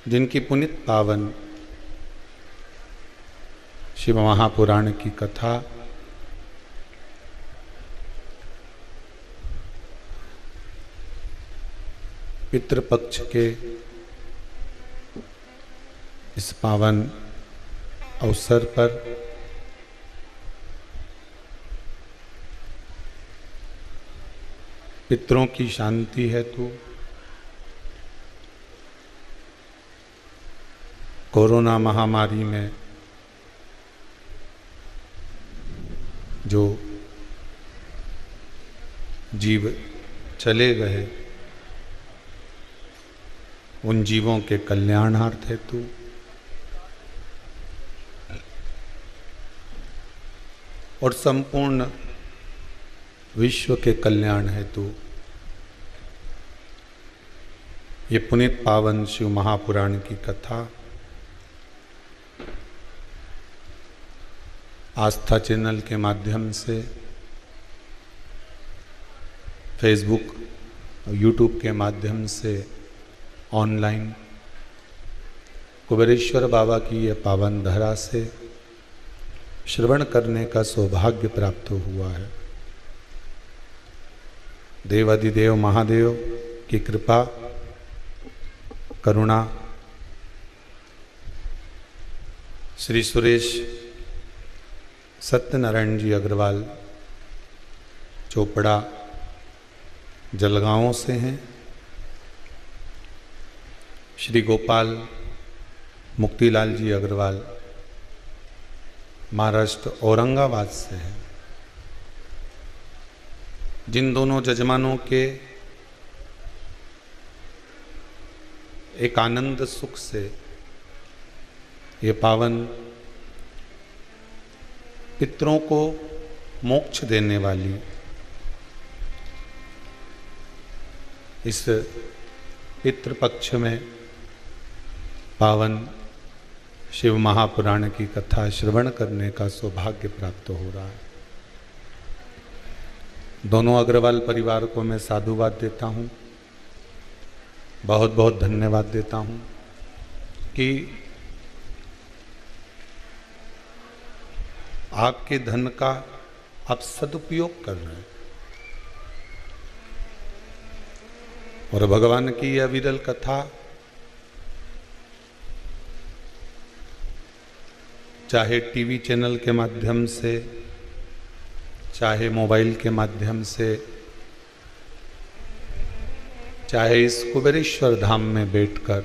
जिनकी पुनित पावन शिव महापुराण की कथा पितृपक्ष के इस पावन अवसर पर पितरों की शांति हेतु कोरोना महामारी में जो जीव चले गए उन जीवों के कल्याणार्थ हेतु और संपूर्ण विश्व के कल्याण हेतु ये पुनीत पावन शिव महापुराण की कथा आस्था चैनल के माध्यम से फेसबुक यूट्यूब के माध्यम से ऑनलाइन कुबेरेश्वर बाबा की ये पावन धरा से श्रवण करने का सौभाग्य प्राप्त हुआ है। देवादिदेव महादेव की कृपा करुणा, श्री सुरेश सत्यनारायण जी अग्रवाल चोपड़ा जलगांव से हैं, श्री गोपाल मुक्तिलाल जी अग्रवाल महाराष्ट्र औरंगाबाद से हैं। जिन दोनों जजमानों के एक आनंद सुख से ये पावन पितरों को मोक्ष देने वाली इस पितृपक्ष में पावन शिव महापुराण की कथा श्रवण करने का सौभाग्य प्राप्त हो रहा है। दोनों अग्रवाल परिवार को मैं साधुवाद देता हूँ, बहुत बहुत धन्यवाद देता हूँ कि आपके धन का आप सदुपयोग कर रहे हैं और भगवान की यह विरल कथा चाहे टीवी चैनल के माध्यम से, चाहे मोबाइल के माध्यम से, चाहे इस कुबेरेश्वर धाम में बैठकर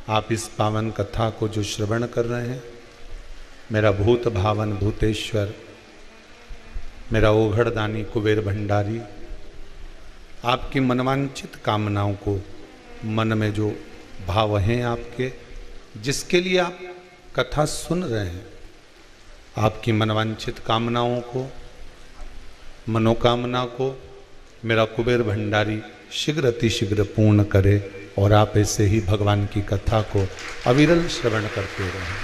आप इस पावन कथा को जो श्रवण कर रहे हैं, मेरा भूत भावन भूतेश्वर, मेरा ओघड़दानी कुबेर भंडारी आपकी मनवांचित कामनाओं को, मन में जो भाव हैं आपके, जिसके लिए आप कथा सुन रहे हैं, आपकी मनवांचित कामनाओं को, मनोकामना को मेरा कुबेर भंडारी शीघ्र अतिशीघ्र पूर्ण करे और आप ऐसे ही भगवान की कथा को अविरल श्रवण करते रहें।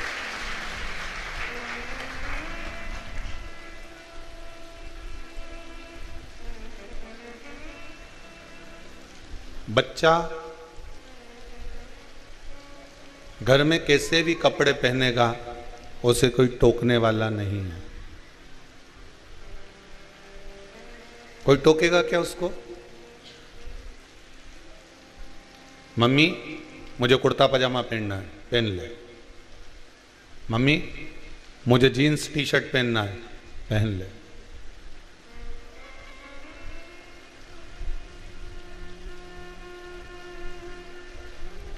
बच्चा घर में कैसे भी कपड़े पहनेगा, उसे कोई टोकने वाला नहीं है। कोई टोकेगा क्या उसको? मम्मी मुझे कुर्ता पजामा पहनना है, पहन ले। मम्मी मुझे जीन्स टी शर्ट पहनना है, पहन ले।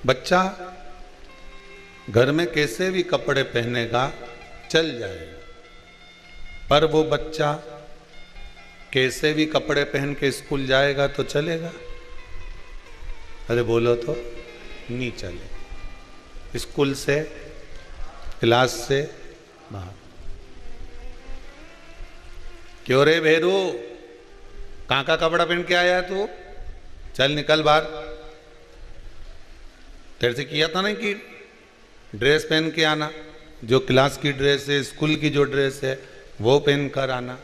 बच्चा घर में कैसे भी कपड़े पहनेगा, चल जाएगा, पर वो बच्चा कैसे भी कपड़े पहन के स्कूल जाएगा तो चलेगा? अरे बोलो तो, नहीं चले। स्कूल से, क्लास से बाहर। क्यों रे भेरू, कहाँ का कपड़ा पहन के आया तू? चल निकल बाहर। तेरे से किया था ना कि ड्रेस पहन के आना, जो क्लास की ड्रेस है, स्कूल की जो ड्रेस है वो पहन कर आना,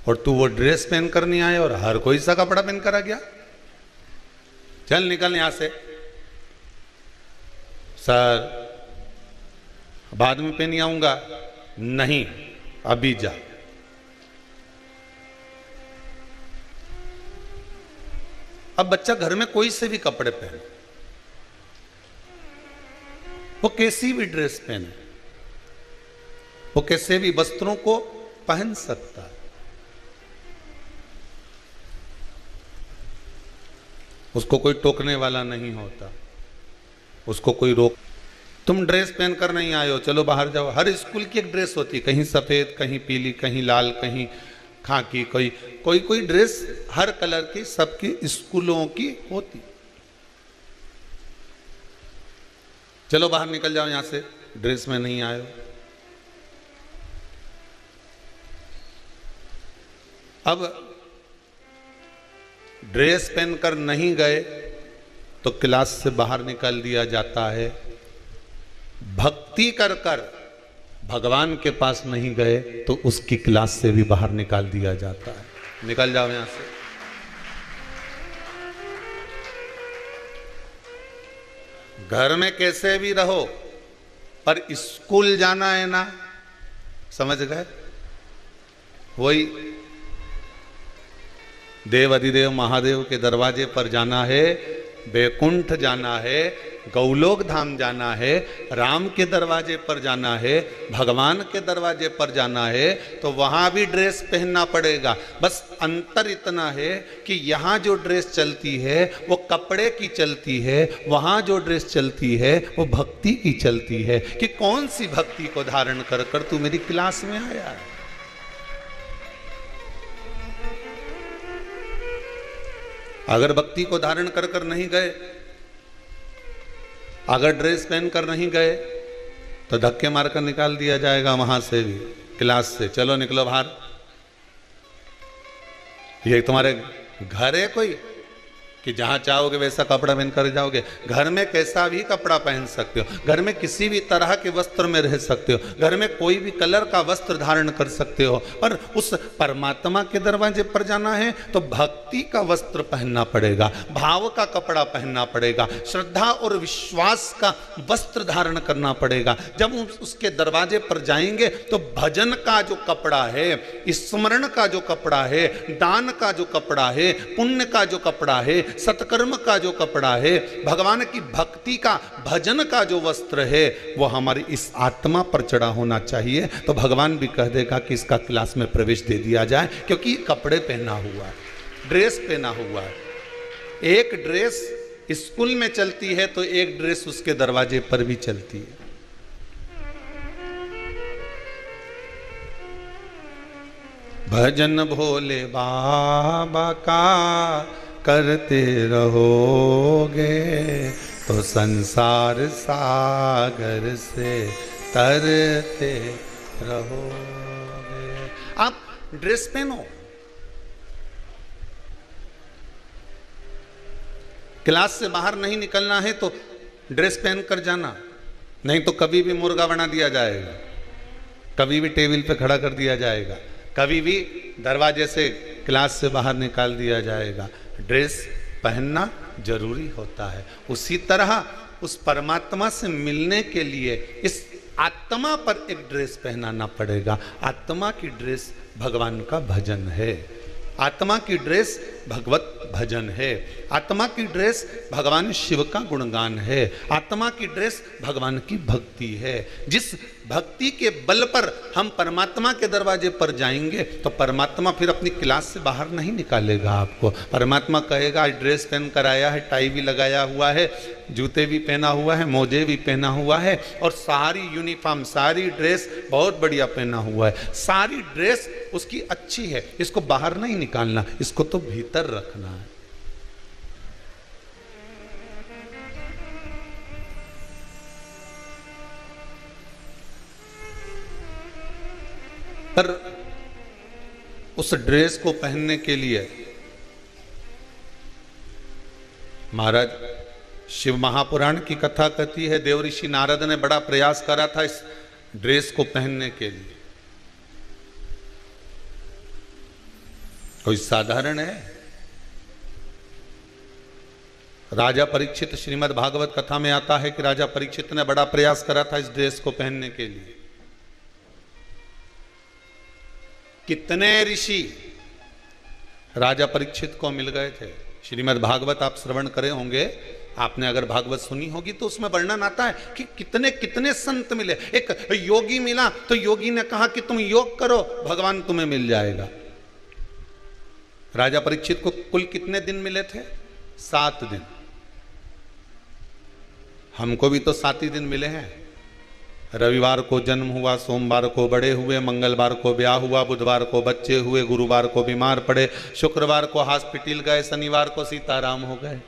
और तू वो ड्रेस पहन कर नहीं आया और हर कोई सा कपड़ा पहन कर आ गया। चल निकल यहां से। सर बाद में पहन आऊंगा, नहीं अभी जा। अब बच्चा घर में कोई से भी कपड़े पहने, वो कैसी भी ड्रेस पहने, वो कैसे भी वस्त्रों को पहन सकता है, उसको कोई टोकने वाला नहीं होता, उसको कोई रोक। तुम ड्रेस पहनकर नहीं आए हो, चलो बाहर जाओ। हर स्कूल की एक ड्रेस होती है, कहीं सफेद, कहीं पीली, कहीं लाल, कहीं खाकी, कोई ड्रेस हर कलर की सबकी स्कूलों की होती। चलो बाहर निकल जाओ यहां से, ड्रेस में नहीं आए हो। अब ड्रेस पहनकर नहीं गए तो क्लास से बाहर निकाल दिया जाता है। भक्ति कर कर भगवान के पास नहीं गए तो उसकी क्लास से भी बाहर निकाल दिया जाता है। निकल जाओ यहां से। घर में कैसे भी रहो पर स्कूल जाना है ना, समझ गए? वही देव अधिदेव महादेव के दरवाजे पर जाना है, बैकुंठ जाना है, गौलोक धाम जाना है, राम के दरवाजे पर जाना है, भगवान के दरवाजे पर जाना है, तो वहां भी ड्रेस पहनना पड़ेगा। बस अंतर इतना है कि यहाँ जो ड्रेस चलती है वो कपड़े की चलती है, वहां जो ड्रेस चलती है वो भक्ति की चलती है। कि कौन सी भक्ति को धारण कर कर तू मेरी क्लास में आया है। अगर भक्ति को धारण कर कर नहीं गए, अगर ड्रेस पहन कर नहीं गए तो धक्के मारकर निकाल दिया जाएगा वहां से भी, क्लास से। चलो निकलो बाहर। ये तुम्हारे घर है कोई कि जहां चाहोगे वैसा कपड़ा पहन कर जाओगे? घर में कैसा भी कपड़ा पहन सकते हो, घर में किसी भी तरह के वस्त्र में रह सकते हो, घर में कोई भी कलर का वस्त्र धारण कर सकते हो, पर उस परमात्मा के दरवाजे पर जाना है तो भक्ति का वस्त्र पहनना पड़ेगा, भाव का कपड़ा पहनना पड़ेगा, श्रद्धा और विश्वास का वस्त्र धारण करना पड़ेगा। जब उसके दरवाजे पर जाएंगे तो भजन का जो कपड़ा है, स्मरण का जो कपड़ा है, दान का जो कपड़ा है, पुण्य का जो कपड़ा है, सत्कर्म का जो कपड़ा है, भगवान की भक्ति का, भजन का जो वस्त्र है, वो हमारी इस आत्मा पर चढ़ा होना चाहिए। तो भगवान भी कह देगा कि इसका क्लास में प्रवेश दे दिया जाए, क्योंकि कपड़े पहना हुआ है, ड्रेस पहना हुआ है। एक ड्रेस स्कूल में चलती है तो एक ड्रेस उसके दरवाजे पर भी चलती है। भजन भोले बाबा का करते रहोगे तो संसार सागर से तरते रहोगे। आप ड्रेस पहनो, क्लास से बाहर नहीं निकलना है तो ड्रेस पहन कर जाना, नहीं तो कभी भी मुर्गा बना दिया जाएगा, कभी भी टेबल पे खड़ा कर दिया जाएगा, कभी भी दरवाजे से क्लास से बाहर निकाल दिया जाएगा। ड्रेस पहनना जरूरी होता है। उसी तरह उस परमात्मा से मिलने के लिए इस आत्मा पर एक ड्रेस पहनाना पड़ेगा। आत्मा की ड्रेस भगवान का भजन है, आत्मा की ड्रेस भगवत भजन है, आत्मा की ड्रेस भगवान शिव का गुणगान है, आत्मा की ड्रेस भगवान की भक्ति है। जिस भक्ति के बल पर हम परमात्मा के दरवाजे पर जाएंगे तो परमात्मा फिर अपनी क्लास से बाहर नहीं निकालेगा आपको। परमात्मा कहेगा आज ड्रेस पहन कर आया है, टाई भी लगाया हुआ है, जूते भी पहना हुआ है, मोजे भी पहना हुआ है, और सारी यूनिफॉर्म, सारी ड्रेस बहुत बढ़िया पहना हुआ है, सारी ड्रेस उसकी अच्छी है, इसको बाहर नहीं निकालना, इसको तो भीतर रखना है। पर उस ड्रेस को पहनने के लिए महाराज शिव महापुराण की कथा कहती है, देव ऋषि नारद ने बड़ा प्रयास करा था इस ड्रेस को पहनने के लिए। कोई साधारण है? राजा परीक्षित, श्रीमद् भागवत कथा में आता है कि राजा परीक्षित ने बड़ा प्रयास करा था इस ड्रेस को पहनने के लिए। कितने ऋषि राजा परीक्षित को मिल गए थे। श्रीमद् भागवत आप श्रवण करे होंगे, आपने अगर भागवत सुनी होगी तो उसमें वर्णन आता है कि कितने कितने संत मिले। एक योगी मिला तो योगी ने कहा कि तुम योग करो, भगवान तुम्हें मिल जाएगा। राजा परीक्षित को कुल कितने दिन मिले थे? 7 दिन। हमको भी तो 7 ही दिन मिले हैं। रविवार को जन्म हुआ, सोमवार को बड़े हुए, मंगलवार को ब्याह हुआ, बुधवार को बच्चे हुए, गुरुवार को बीमार पड़े, शुक्रवार को हॉस्पिटल गए, शनिवार को सीताराम हो गए।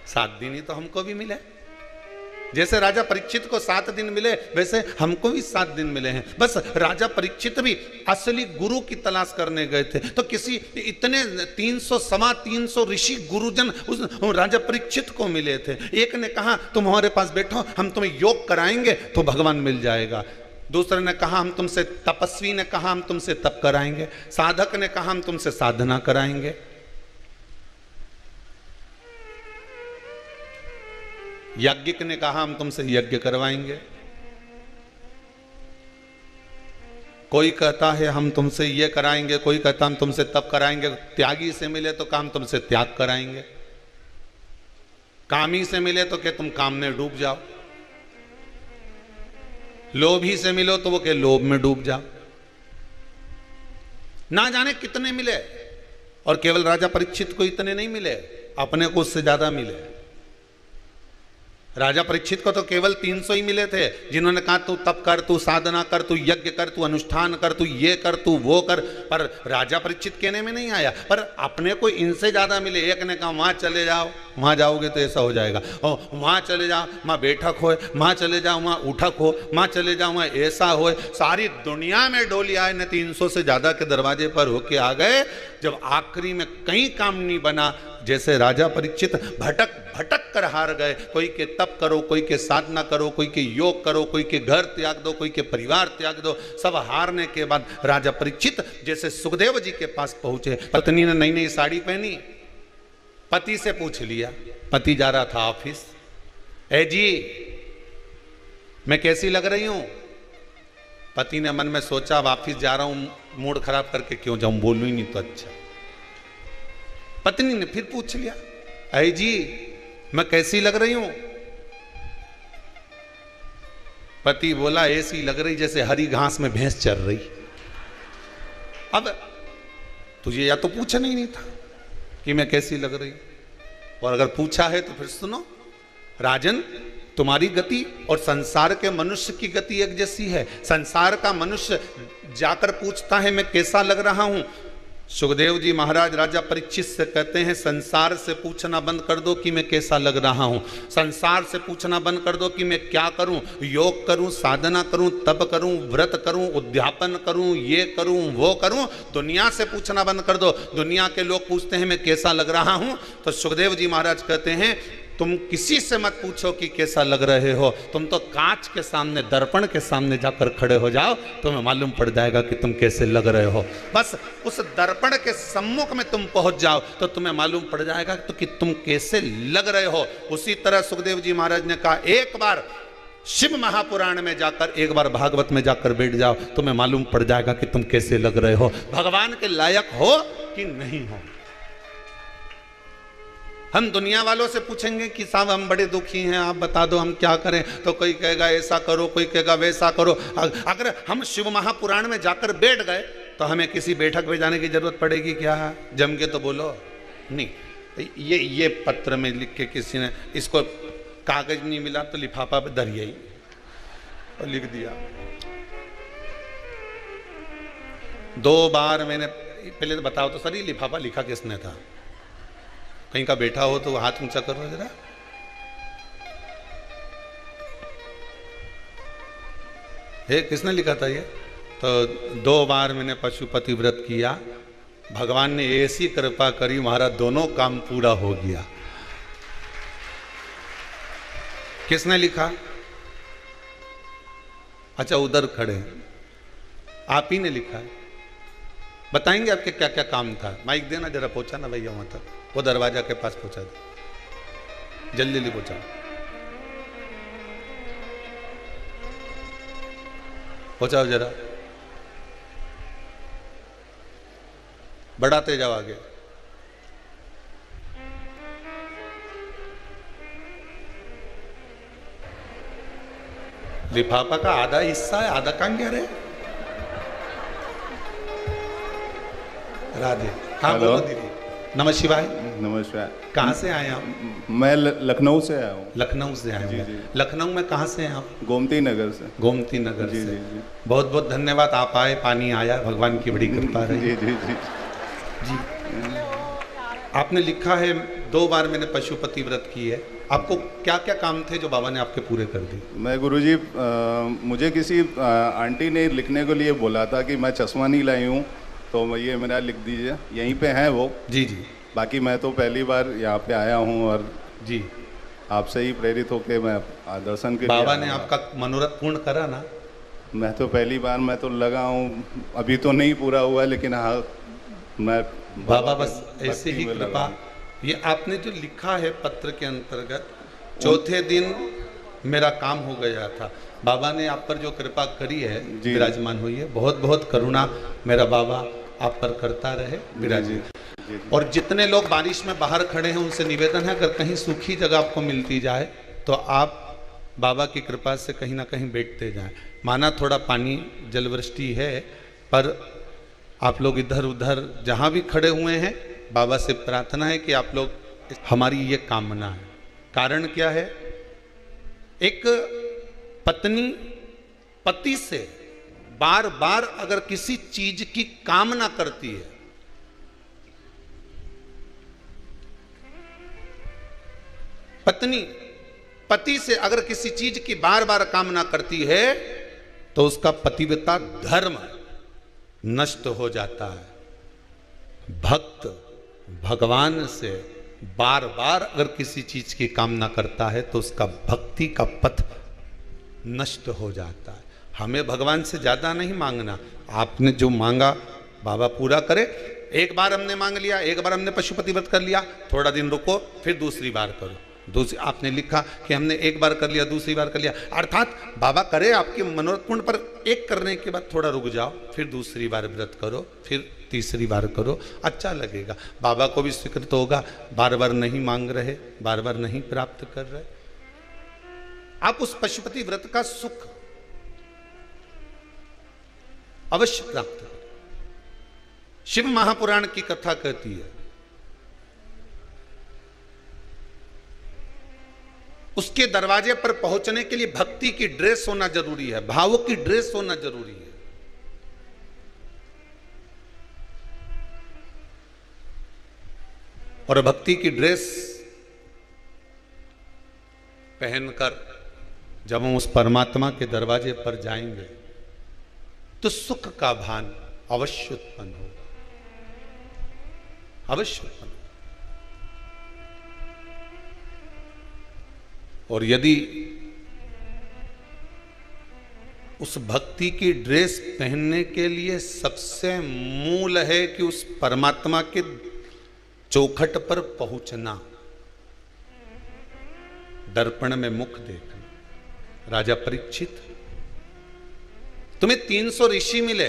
7 दिन ही तो हमको भी मिले। जैसे राजा परीक्षित को 7 दिन मिले, वैसे हमको भी 7 दिन मिले हैं। बस राजा परीक्षित भी असली गुरु की तलाश करने गए थे, तो किसी इतने 300 ऋषि गुरुजन उस राजा परीक्षित को मिले थे। एक ने कहा तुम हमारे पास बैठो, हम तुम्हें योग कराएंगे तो भगवान मिल जाएगा। दूसरे ने कहा हम तुमसे, तपस्वी ने कहा हम तुमसे तप कराएंगे, साधक ने कहा हम तुमसे साधना कराएंगे। याज्ञिक ने कहा हम तुमसे यज्ञ करवाएंगे। कोई कहता है हम तुमसे ये कराएंगे, कोई कहता हम तुमसे तप कराएंगे। त्यागी से मिले तो कहा हम तुमसे त्याग कराएंगे। कामी से मिले तो कि तुम काम में डूब जाओ। लोभी से मिलो तो वो के लोभ में डूब जाओ। ना जाने कितने मिले। और केवल राजा परीक्षित को इतने नहीं मिले, अपने को उससे ज्यादा मिले। राजा परीक्षित को तो केवल 300 ही मिले थे, जिन्होंने कहा तू तप कर, तू साधना कर, तू यज्ञ कर, तू अनुष्ठान कर, तू ये कर, तू वो कर। पर राजा परीक्षित कहने में नहीं आया, पर अपने को इनसे ज्यादा मिले। एक ने कहा वहां चले जाओ, वहां जाओगे तो ऐसा हो जाएगा, और वहां चले जाओ वहां बैठक हो, वहां चले जाओ वहां उठक हो, वहां चले जाओ वहां ऐसा हो। सारी दुनिया में डोली आए न 300 से ज्यादा के दरवाजे पर होके आ गए। जब आखिरी में कहीं काम नहीं बना, जैसे राजा परीक्षित भटक भटक कर हार गए। कोई के तप करो, कोई के साधना करो, कोई के योग करो, कोई के घर त्याग दो, कोई के परिवार त्याग दो। सब हारने के बाद राजा परीक्षित जैसे सुखदेव जी के पास पहुंचे। पत्नी ने नई नई साड़ी पहनी, पति से पूछ लिया। पति जा रहा था ऑफिस। ए जी मैं कैसी लग रही हूं? पति ने मन में सोचा ऑफिस जा रहा हूं, मूड खराब करके क्यों जाऊं, बोलूं ही नहीं तो अच्छा। पत्नी ने फिर पूछ लिया, अय जी मैं कैसी लग रही हूं? पति बोला ऐसी लग रही जैसे हरी घास में भैंस चर रही। अब तुझे या तो पूछना ही नहीं था कि मैं कैसी लग रही, और अगर पूछा है तो फिर सुनो। राजन तुम्हारी गति और संसार के मनुष्य की गति एक जैसी है। संसार का मनुष्य जाकर पूछता है मैं कैसा लग रहा हूं। सुखदेव जी महाराज राजा परीक्षित से कहते हैं संसार से पूछना बंद कर दो कि मैं कैसा लग रहा हूं। संसार से पूछना बंद कर दो कि मैं क्या करूं, योग करूं, साधना करूं, तप करूं, व्रत करूं, उद्यापन करूं, ये करूं, वो करूं। दुनिया से पूछना बंद कर दो। दुनिया के लोग पूछते हैं मैं कैसा लग रहा हूं, तो सुखदेव जी महाराज कहते हैं तुम किसी से मत पूछो कि कैसा लग रहे हो। तुम तो कांच के सामने, दर्पण के सामने जाकर खड़े हो जाओ, तुम्हें मालूम पड़ जाएगा कि तुम कैसे लग रहे हो। बस उस दर्पण के सम्मुख में तुम पहुंच जाओ तो तुम्हें मालूम पड़ जाएगा तो कि तुम कैसे लग रहे हो। उसी तरह सुखदेव जी महाराज ने कहा एक बार शिव महापुराण में जाकर, एक बार भागवत में जाकर बैठ जाओ, तुम्हें मालूम पड़ जाएगा कि तुम कैसे लग रहे हो, भगवान के लायक हो कि नहीं हो। हम दुनिया वालों से पूछेंगे कि साहब हम बड़े दुखी हैं, आप बता दो हम क्या करें, तो कोई कहेगा ऐसा करो, कोई कहेगा वैसा करो। अगर हम शिव महापुराण में जाकर बैठ गए तो हमें किसी बैठक में जाने की जरूरत पड़ेगी क्या? जम के तो बोलो नहीं। ये पत्र में लिख के किसी ने, इसको कागज नहीं मिला तो लिफाफा पे धरिए ही और लिख दिया। 2 बार मैंने, पहले तो बताओ तो सर ये लिफाफा लिखा किसने था? कहीं का बैठा हो तो हाथ ऊंचा करो जरा। हे किसने लिखा था ये? तो 2 बार मैंने पशुपति व्रत किया, भगवान ने ऐसी कृपा करी हमारा दोनों काम पूरा हो गया। किसने लिखा? अच्छा उधर खड़े हैं, आप ही ने लिखा है। बताएंगे आपके क्या क्या काम था? माइक देना जरा, पहुंचा ना भैया वहां तक, वो दरवाजा के पास पहुंचा दे। जल्दी जल्दी पहुंचाओ, पहुंचाओ जरा, बढ़ाते जाओ आगे। लिफाफा का आधा हिस्सा है, आधा कहाँ गया रे? राधे। हाँ बोलो दीदी। नमः शिवाय। नमस्कार। कहाँ से आए आप? मैं लखनऊ से आया हूँ। लखनऊ से आए हैं? लखनऊ में कहाँ से हैं आप? गोमती नगर से। गोमती नगर जी, से। जी, जी। बहुत बहुत धन्यवाद, आप आए, पानी आया, भगवान की बड़ी कृपा रही। जी जी जी जी। आपने लिखा है 2 बार मैंने पशुपति व्रत की है। आपको क्या क्या काम थे जो बाबा ने आपके पूरे कर दिए? मैं गुरुजी, मुझे किसी आंटी ने लिखने को लिए बोला था कि मैं चश्मा नहीं लाई हूँ, तो ये मेरा लिख दीजिए, यहीं पे हैं वो। जी जी। बाकी मैं तो पहली बार यहाँ पे आया हूँ और जी आपसे ही प्रेरित होकर मैं दर्शन के लिए बाबा ने आपका मनोरथ पूर्ण करा ना? मैं तो पहली बार, मैं तो लगा हूँ, अभी तो नहीं पूरा हुआ, लेकिन हाँ मैं बाबा बस ऐसे ही कृपा। ये आपने जो लिखा है पत्र के अंतर्गत, चौथे दिन मेरा काम हो गया था। बाबा ने आप पर जो कृपा करी है, विराजमान हुई है। बहुत बहुत करुणा मेरा बाबा आप पर करता रहे, विराजित। और जितने लोग बारिश में बाहर खड़े हैं उनसे निवेदन है, अगर कहीं सूखी जगह आपको मिलती जाए तो आप बाबा की कृपा से कहीं ना कहीं बैठते जाएं। माना थोड़ा पानी जलवृष्टि है, पर आप लोग इधर उधर जहाँ भी खड़े हुए हैं, बाबा से प्रार्थना है कि आप लोग, हमारी ये कामना है। कारण क्या है? एक पत्नी पति से बार बार अगर किसी चीज की कामना करती है, पत्नी पति से अगर किसी चीज की बार बार कामना करती है तो उसका पतिव्रता धर्म नष्ट हो जाता है। भक्त भगवान से बार बार अगर किसी चीज की कामना करता है तो उसका भक्ति का पथ नष्ट हो जाता है। हमें भगवान से ज्यादा नहीं मांगना, आपने जो मांगा बाबा पूरा करे। एक बार हमने मांग लिया, एक बार हमने पशुपति व्रत कर लिया, थोड़ा दिन रुको, फिर दूसरी बार करो। दूसरी आपने लिखा कि हमने एक बार कर लिया, दूसरी बार कर लिया, अर्थात बाबा करे आपके मनोरथ पूर्ण, पर एक करने के बाद थोड़ा रुक जाओ, फिर दूसरी बार व्रत करो, फिर तीसरी बार करो, अच्छा लगेगा। बाबा को भी स्वीकृत होगा, बार बार नहीं मांग रहे, बार बार नहीं प्राप्त कर रहे। आप उस पशुपति व्रत का सुख अवश्य प्राप्त करें। शिव महापुराण की कथा कहती है, उसके दरवाजे पर पहुंचने के लिए भक्ति की ड्रेस होना जरूरी है, भाव की ड्रेस होना जरूरी है। और भक्ति की ड्रेस पहनकर जब हम उस परमात्मा के दरवाजे पर जाएंगे तो सुख का भान अवश्य उत्पन्न होगा, अवश्य उत्पन्न। और यदि उस भक्ति की ड्रेस पहनने के लिए सबसे मूल है कि उस परमात्मा के चौखट पर पहुंचना, दर्पण में मुख देखना। राजा परीक्षित, तुम्हें 300 ऋषि मिले,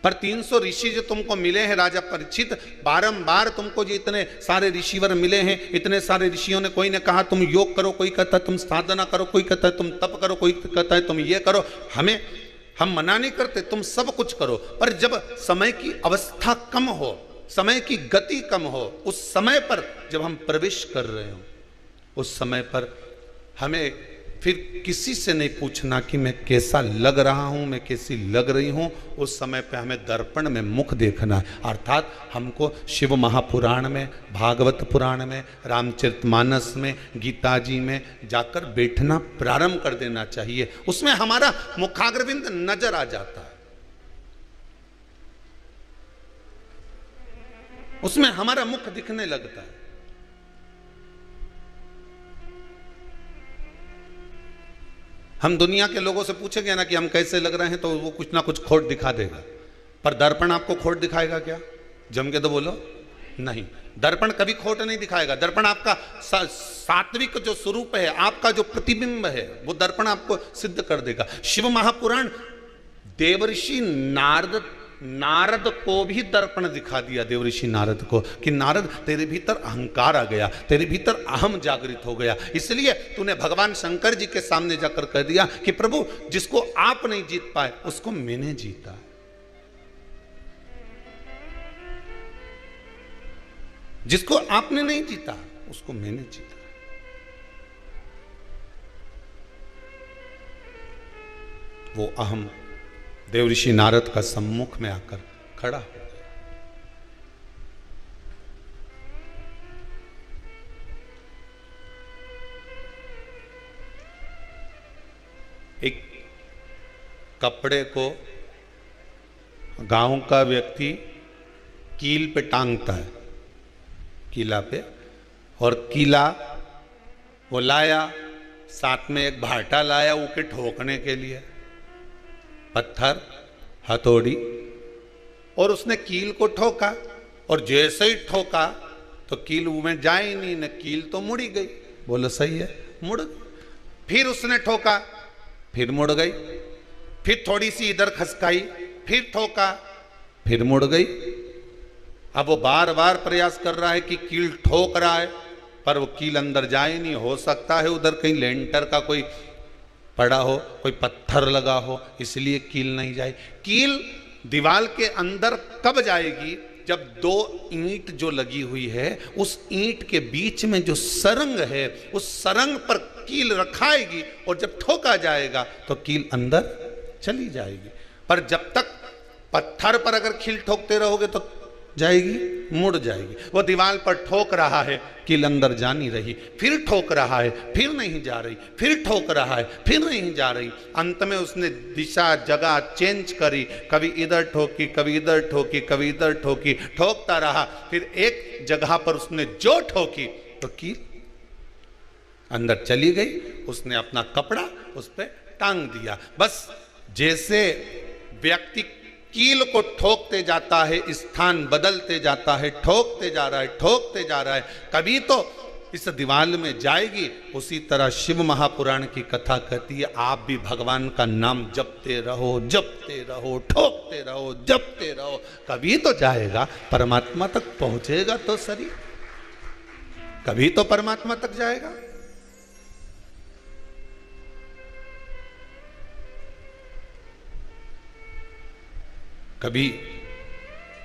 पर 300 ऋषि जो तुमको मिले हैं राजा परीक्षित, बारंबार तुमको जो इतने सारे ऋषिवर मिले हैं, इतने सारे ऋषियों ने, कोई ने कहा तुम योग करो, कोई कहता है तुम साधना करो, कोई कहता है तुम तप करो, कोई कहता है तुम ये करो। हम मना नहीं करते, तुम सब कुछ करो, पर जब समय की अवस्था कम हो, समय की गति कम हो, उस समय पर जब हम प्रवेश कर रहे हो, उस समय पर हमें फिर किसी से नहीं पूछना कि मैं कैसा लग रहा हूं, मैं कैसी लग रही हूं। उस समय पे हमें दर्पण में मुख देखना है। अर्थात हमको शिव महापुराण में, भागवत पुराण में, रामचरितमानस में, गीता जी में जाकर बैठना प्रारंभ कर देना चाहिए। उसमें हमारा मुखाग्रविंद नजर आ जाता है, उसमें हमारा मुख दिखने लगता है। हम दुनिया के लोगों से पूछेंगे ना कि हम कैसे लग रहे हैं, तो वो कुछ ना कुछ खोट दिखा देगा, पर दर्पण आपको खोट दिखाएगा क्या? जम के तो बोलो। नहीं, दर्पण कभी खोट नहीं दिखाएगा। दर्पण आपका सात्विक जो स्वरूप है, आपका जो प्रतिबिंब है, वो दर्पण आपको सिद्ध कर देगा। शिव महापुराण देवर्षि नारद को भी दर्पण दिखा दिया, देवर्षि नारद को, कि नारद तेरे भीतर अहंकार आ गया, तेरे भीतर अहम जागृत हो गया, इसलिए तूने भगवान शंकर जी के सामने जाकर कह दिया कि प्रभु जिसको आप नहीं जीत पाए उसको मैंने जीता। जिसको आपने नहीं जीता उसको मैंने जीता। वो अहम देवर्षि नारद का सम्मुख में आकर खड़ा हो गया। एक कपड़े को गांव का व्यक्ति कील पे टांगता है, कीला पे, और कीला वो लाया, साथ में एक भाटा लाया उके ठोकने के लिए, पत्थर हथौड़ी, और उसने कील को ठोका, और जैसे ही ठोका तो कील में जाए नहीं, न कील तो मुड़ी गई। बोलो सही है, मुड़ गई। फिर उसने ठोका, फिर मुड़ गई, फिर थोड़ी सी इधर खसकाई, फिर ठोका, फिर मुड़ गई। अब वो बार बार प्रयास कर रहा है कि कील ठोक रहा है, पर वो कील अंदर जाए नहीं। हो सकता है उधर कहीं लेंटर का कोई पड़ा हो, कोई पत्थर लगा हो, इसलिए कील नहीं जाए। कील दीवार के अंदर कब जाएगी? जब दो ईंट जो लगी हुई है, उस ईंट के बीच में जो सरंग है, उस सरंग पर कील रखाएगी, और जब ठोका जाएगा तो कील अंदर चली जाएगी। पर जब तक पत्थर पर अगर कील ठोकते रहोगे तो जाएगी, मुड़ जाएगी। वो दीवार पर ठोक रहा है, कील अंदर जा नहीं रही, फिर ठोक रहा है, फिर नहीं जा रही, फिर ठोक रहा है, फिर नहीं जा रही। अंत में उसने दिशा जगह चेंज करी, कभी इधर ठोकी, कभी इधर ठोकी, कभी इधर ठोकी, ठोकता रहा। फिर एक जगह पर उसने जो ठोकी तो कील अंदर चली गई। उसने अपना कपड़ा उस पर टांग दिया। बस जैसे व्यक्ति कील को ठोकते जाता है, स्थान बदलते जाता है, ठोकते जा रहा है, ठोकते जा रहा है, कभी तो इस दीवार में जाएगी। उसी तरह शिव महापुराण की कथा कहती है, आप भी भगवान का नाम जपते रहो, जपते रहो, ठोकते रहो, जपते रहो, कभी तो जाएगा, परमात्मा तक पहुंचेगा तो सही, कभी तो परमात्मा तक जाएगा। कभी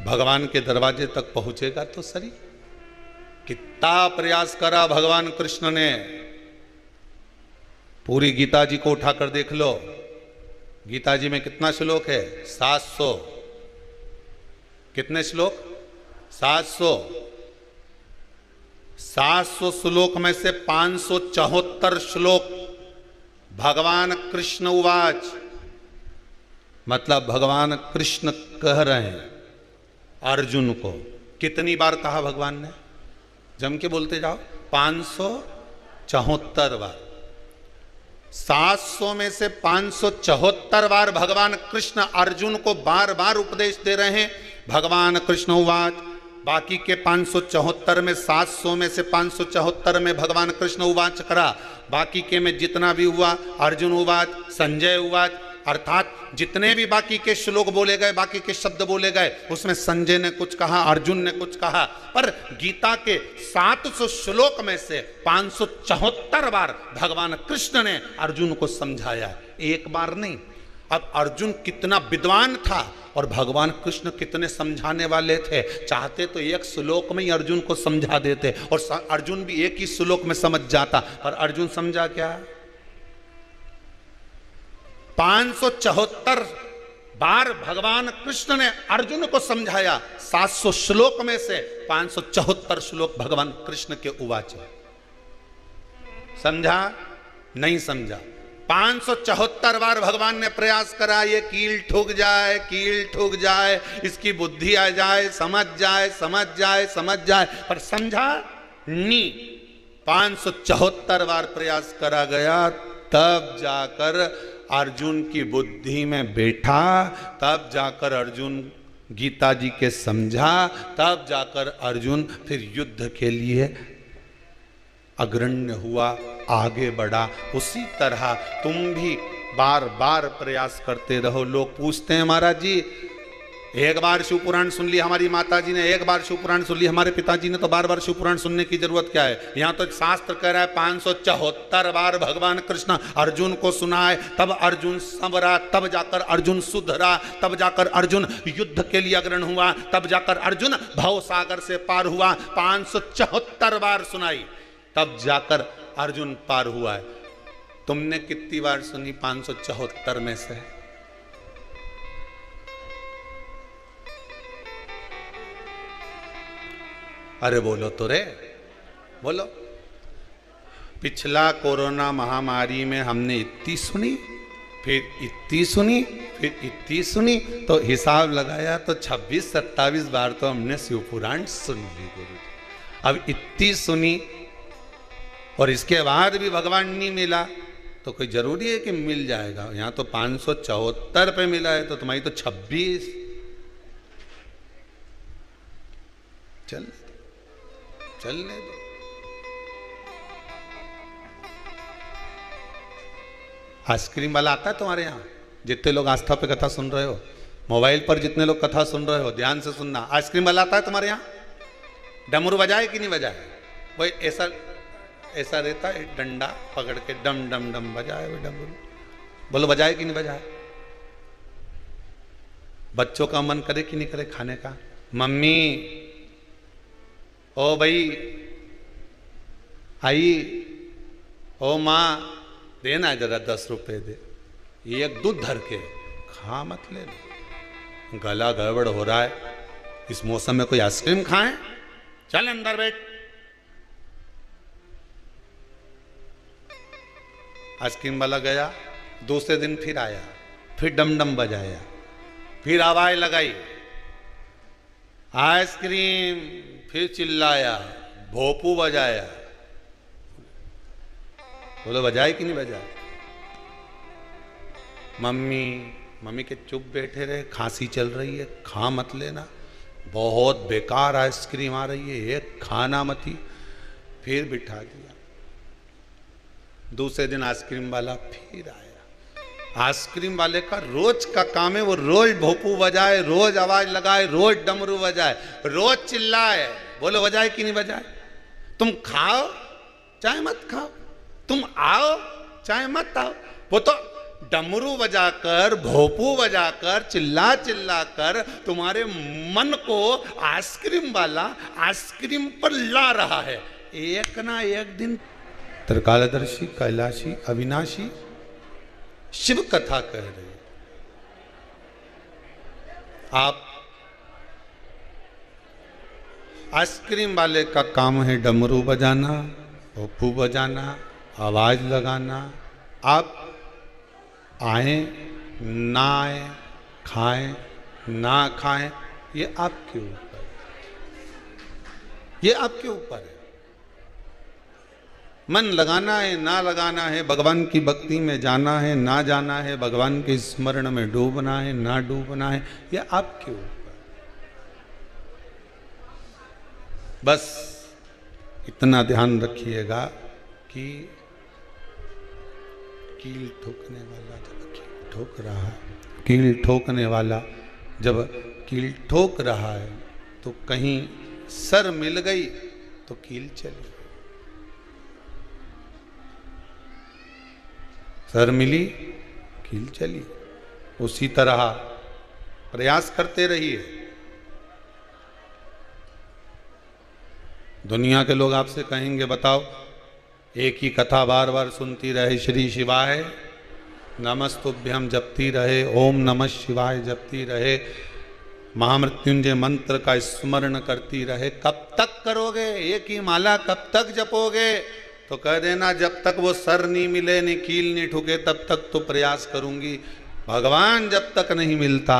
भगवान के दरवाजे तक पहुंचेगा तो सही। कितना प्रयास करा भगवान कृष्ण ने। पूरी गीता जी को उठाकर देख लो, गीता जी में कितना श्लोक है? 700। कितने श्लोक? 700। 700 श्लोक में से 574 श्लोक भगवान कृष्ण उवाच, मतलब भगवान कृष्ण कह रहे हैं अर्जुन को। कितनी बार कहा भगवान ने? जम के बोलते जाओ। 574 बार। 700 में से 574 बार भगवान कृष्ण अर्जुन को बार बार उपदेश दे रहे हैं। भगवान कृष्ण उवाच, बाकी के 574 में 700 में से 574 में भगवान कृष्ण उवाच करा, बाकी के में जितना भी हुआ अर्जुन उवाच, संजय उवाच, अर्थात जितने भी बाकी के श्लोक बोले गए, बाकी के शब्द बोले गए, उसमें संजय ने कुछ कहा, अर्जुन ने कुछ कहा, पर गीता के 700 श्लोक में से 574 बार भगवान कृष्ण ने अर्जुन को समझाया, एक बार नहीं। अब अर्जुन कितना विद्वान था और भगवान कृष्ण कितने समझाने वाले थे। चाहते तो एक श्लोक में ही अर्जुन को समझा देते और अर्जुन भी एक ही श्लोक में समझ जाता, पर अर्जुन समझा क्या? 574 बार भगवान कृष्ण ने अर्जुन को समझाया। 700 श्लोक में से 574 श्लोक भगवान कृष्ण के उवाच। समझा? नहीं समझा। 574 बार भगवान ने प्रयास करा, ये कील ठुक जाए, कील ठुक जाए, इसकी बुद्धि आ जाए, समझ जाए, समझ जाए, समझ जाए, पर समझा नहीं। 574 बार प्रयास करा गया, तब जाकर अर्जुन की बुद्धि में बैठा, तब जाकर अर्जुन गीता जी के समझा, तब जाकर अर्जुन फिर युद्ध के लिए अग्रण्य हुआ, आगे बढ़ा। उसी तरह तुम भी बार बार प्रयास करते रहो। लोग पूछते हैं महाराज जी, एक बार शिव पुराण सुन लिया हमारी माता जी ने, एक बार शिव पुराण सुन लिया हमारे पिताजी ने, तो बार बार शिव पुराण सुनने की जरूरत क्या है? यहाँ तो शास्त्र कह रहा है 574 बार भगवान कृष्ण अर्जुन को सुनाए, तब अर्जुन संवरा, तब जाकर अर्जुन सुधरा, तब जाकर अर्जुन युद्ध के लिए अग्रण हुआ, तब जाकर अर्जुन भव सागर से पार हुआ। 574 बार सुनाई, तब जाकर अर्जुन पार हुआ है। तुमने कितनी बार सुनी 574 में से? अरे बोलो तो रे, बोलो। पिछला कोरोना महामारी में हमने इतनी सुनी, फिर इतनी सुनी, फिर इतनी सुनी, तो हिसाब लगाया तो 26-27 बार तो हमने शिव पुराण सुन ली गुरु जी। अब इतनी सुनी और इसके बाद भी भगवान नहीं मिला, तो कोई जरूरी है कि मिल जाएगा? यहाँ तो 574 पे मिला है, तो तुम्हारी तो 26। चलने दो। आइसक्रीम वाला आता है तुम्हारे यहाँ? जितने लोग आस्था पे कथा सुन रहे हो, मोबाइल पर जितने लोग कथा सुन रहे हो, ध्यान से सुनना। आइसक्रीम वाला आता है तुम्हारे यहाँ? डमरू बजाए कि नहीं बजाए? वही ऐसा रहता है, डंडा पकड़ के डम डम डम बजाए वो डमरू। बोलो बजाए कि नहीं बजाए? बच्चों का मन करे कि नहीं करे खाने का? मम्मी, ओ भाई आई, ओ माँ, देना जरा 10 रुपए दे, एक दूध धर के खा, मत ले लो, गला गड़बड़ हो रहा है, इस मौसम में कोई आइसक्रीम खाएं? चल अंदर बैठ। आइसक्रीम वाला गया, दूसरे दिन फिर आया, फिर डम डम बजाया, फिर आवाज लगाई आइसक्रीम, फिर चिल्लाया, भोपू बजाया। बोलो बजाए कि नहीं बजाए? मम्मी के चुप बैठे रहे, खांसी चल रही है, खा मत लेना, बहुत बेकार आइसक्रीम आ रही है, एक खाना मत ही। फिर बिठा दिया। दूसरे दिन आइसक्रीम वाला फिर आया। आइसक्रीम वाले का रोज का काम है, वो रोज भोपू बजाए, रोज आवाज लगाए, रोज डमरू बजाए, रोज चिल्लाए। बोलो बजाए कि नहीं बजाए? तुम खाओ चाहे मत खाओ, तुम आओ चाहे मत आओ, वो तो डमरू बजाकर, भोपू बजाकर, चिल्ला चिल्ला कर तुम्हारे मन को आइसक्रीम वाला आइसक्रीम पर ला रहा है। एक ना एक दिन त्रिकालदर्शी, कैलाशी, अविनाशी शिव कथा कह रही। आप आइसक्रीम वाले का काम है डमरू बजाना, भोपू बजाना, आवाज लगाना। आप आए ना आए, खाएं ना खाएं, ये आपके ऊपर है, ये आपके ऊपर है। मन लगाना है ना लगाना है, भगवान की भक्ति में जाना है ना जाना है, भगवान के स्मरण में डूबना है ना डूबना है, ये आपके ऊपर। बस इतना ध्यान रखिएगा कि कील ठोकने वाला जब कील ठोक रहा है, कील ठोकने वाला जब कील ठोक रहा है, तो कहीं सर मिल गई तो कील चली, सर मिली कील चली। उसी तरह प्रयास करते रहिए। दुनिया के लोग आपसे कहेंगे बताओ, एक ही कथा बार बार सुनती रहे, श्री शिवाय नमस्तुभ्यम जपती रहे, ओम नमः शिवाय जपती रहे, महामृत्युंजय मंत्र का स्मरण करती रहे, कब तक करोगे? एक ही माला कब तक जपोगे? तो कह देना जब तक वो सर नहीं मिले, नहीं कील नहीं ठुके, तब तक तो प्रयास करूंगी। भगवान जब तक नहीं मिलता,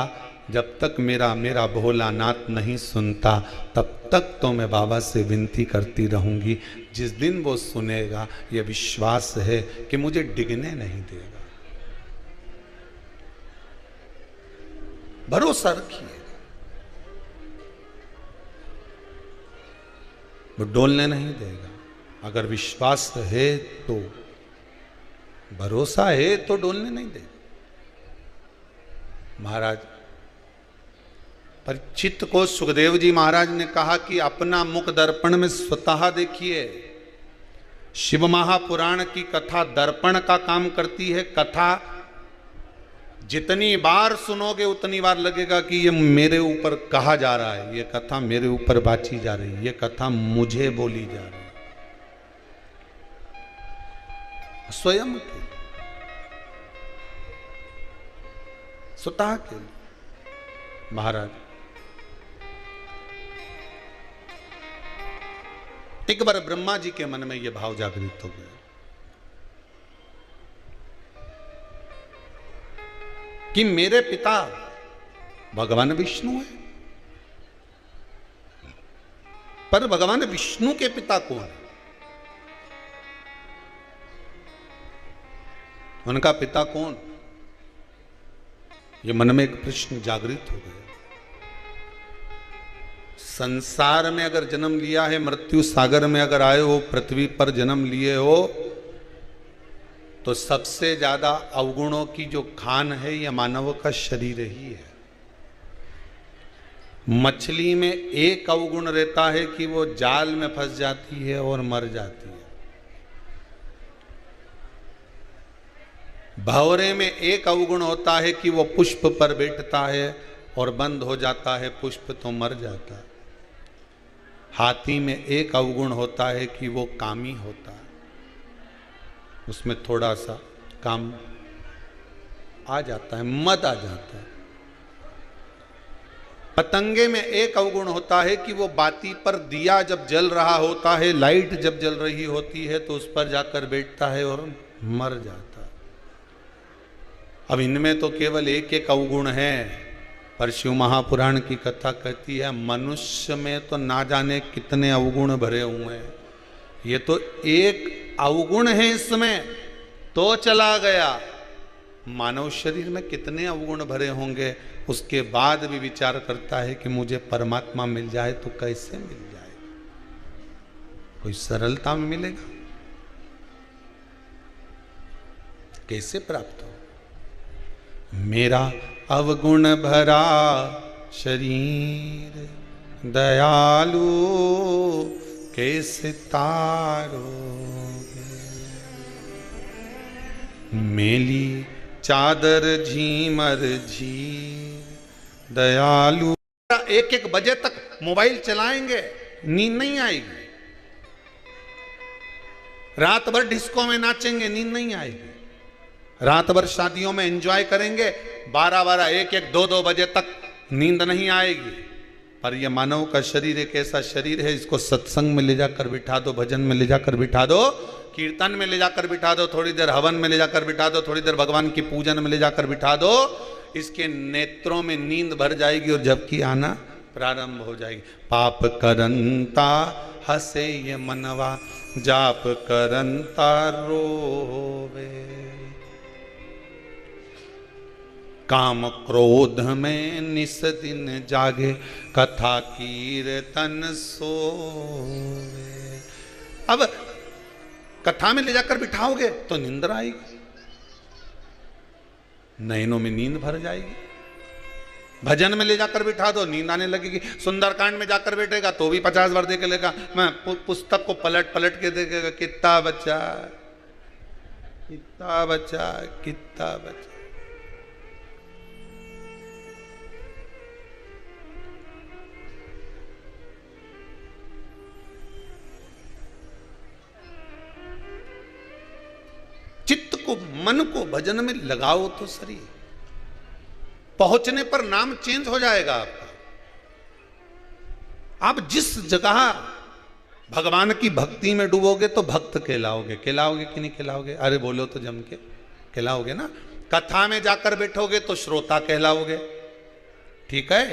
जब तक मेरा भोलानाथ नहीं सुनता, तब तक तो मैं बाबा से विनती करती रहूंगी। जिस दिन वो सुनेगा, ये विश्वास है कि मुझे डिगने नहीं देगा। भरोसा रखिए। वो डोलने नहीं देगा। अगर विश्वास है तो, भरोसा है तो डोलने नहीं देगा। महाराज परीक्षित को सुखदेव जी महाराज ने कहा कि अपना मुख दर्पण में स्वतः देखिए। शिव महापुराण की कथा दर्पण का काम करती है। कथा जितनी बार सुनोगे उतनी बार लगेगा कि ये मेरे ऊपर कहा जा रहा है, ये कथा मेरे ऊपर बाची जा रही है, ये कथा मुझे बोली जा रही है। स्वयं के स्वतः के महाराज एक बार ब्रह्मा जी के मन में यह भाव जागृत हो गया कि मेरे पिता भगवान विष्णु है, पर भगवान विष्णु के पिता कौन है? उनका पिता कौन? ये मन में एक प्रश्न जागृत हो गया। संसार में अगर जन्म लिया है, मृत्यु सागर में अगर आए हो, पृथ्वी पर जन्म लिए हो, तो सबसे ज्यादा अवगुणों की जो खान है यह मानव का शरीर ही है। मछली में एक अवगुण रहता है कि वो जाल में फंस जाती है और मर जाती है। भंवरे में एक अवगुण होता है कि वो पुष्प पर बैठता है और बंद हो जाता है, पुष्प तो मर जाता है। हाथी में एक अवगुण होता है कि वो कामी होता है, उसमें थोड़ा सा काम आ जाता है, मद आ जाता है। पतंगे में एक अवगुण होता है कि वो बाती पर दिया जब जल रहा होता है, लाइट जब जल रही होती है तो उस पर जाकर बैठता है और मर जाता है। अब इनमें तो केवल एक एक अवगुण है, पर शिव महापुराण की कथा कहती है मनुष्य में तो ना जाने कितने अवगुण भरे हुए हैं। ये तो एक अवगुण है इसमें तो चला गया, मानव शरीर में कितने अवगुण भरे होंगे, उसके बाद भी विचार करता है कि मुझे परमात्मा मिल जाए तो कैसे मिल जाए? कोई सरलता में मिलेगा? कैसे प्राप्त हो? मेरा अवगुण भरा शरीर दयालु कैसे तारोगे, मेली चादर झीमर झीर दयालु। एक एक बजे तक मोबाइल चलाएंगे, नींद नहीं आएगी। रात भर डिस्को में नाचेंगे, नींद नहीं आएगी। रात भर शादियों में एंजॉय करेंगे, 12-12, 1-1, 2-2 बजे तक नींद नहीं आएगी। पर यह मानव का शरीर एक ऐसा शरीर है, इसको सत्संग में ले जाकर बिठा दो, भजन में ले जाकर बिठा दो, कीर्तन में ले जाकर बिठा दो, थोड़ी देर हवन में ले जाकर बिठा दो, थोड़ी देर भगवान की पूजन में ले जाकर बिठा दो, इसके नेत्रों में नींद भर जाएगी और झपकी आना प्रारंभ हो जाएगी। पाप करंता हसे ये मनवा, जाप करंता रोवे, काम क्रोध में निस दिन जागे, कथा कीर्तन सोवे। अब कथा में ले जाकर बिठाओगे तो निंद्रा आएगी, नैनों में नींद भर जाएगी। भजन में ले जाकर बिठा दो, नींद आने लगेगी। सुंदरकांड में जाकर बैठेगा तो भी 50 बार देख लेगा, मैं पुस्तक को पलट पलट के देखेगा, कितना बच्चा कितना बच्चा कितना बच्चा। चित्त को, मन को भजन में लगाओ तो सही, पहुंचने पर नाम चेंज हो जाएगा आपका। आप जिस जगह भगवान की भक्ति में डूबोगे तो भक्त कहलाओगे। कहलाओगे कि नहीं कहलाओगे? अरे बोलो तो जम के, कहलाओगे ना। कथा में जाकर बैठोगे तो श्रोता कहलाओगे, ठीक है।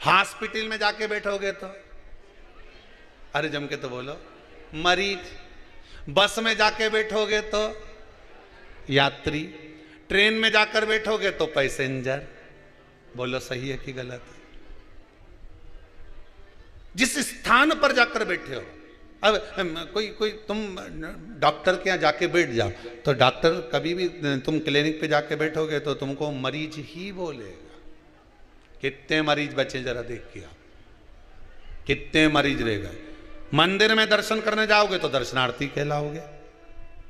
हॉस्पिटल में जाके बैठोगे तो, अरे जम के तो बोलो, मरीज। बस में जाके बैठोगे तो यात्री, ट्रेन में जाकर बैठोगे तो पैसेंजर। बोलो सही है कि गलत है? जिस स्थान पर जाकर बैठे हो। अब कोई तुम डॉक्टर के यहाँ जाके बैठ जाओ तो डॉक्टर कभी भी तुम क्लिनिक पे जाके बैठोगे तो तुमको मरीज ही बोलेगा। कितने मरीज बचे जरा देख के आओ, कितने मरीज रह गए। मंदिर में दर्शन करने जाओगे तो दर्शनार्थी कहलाओगे,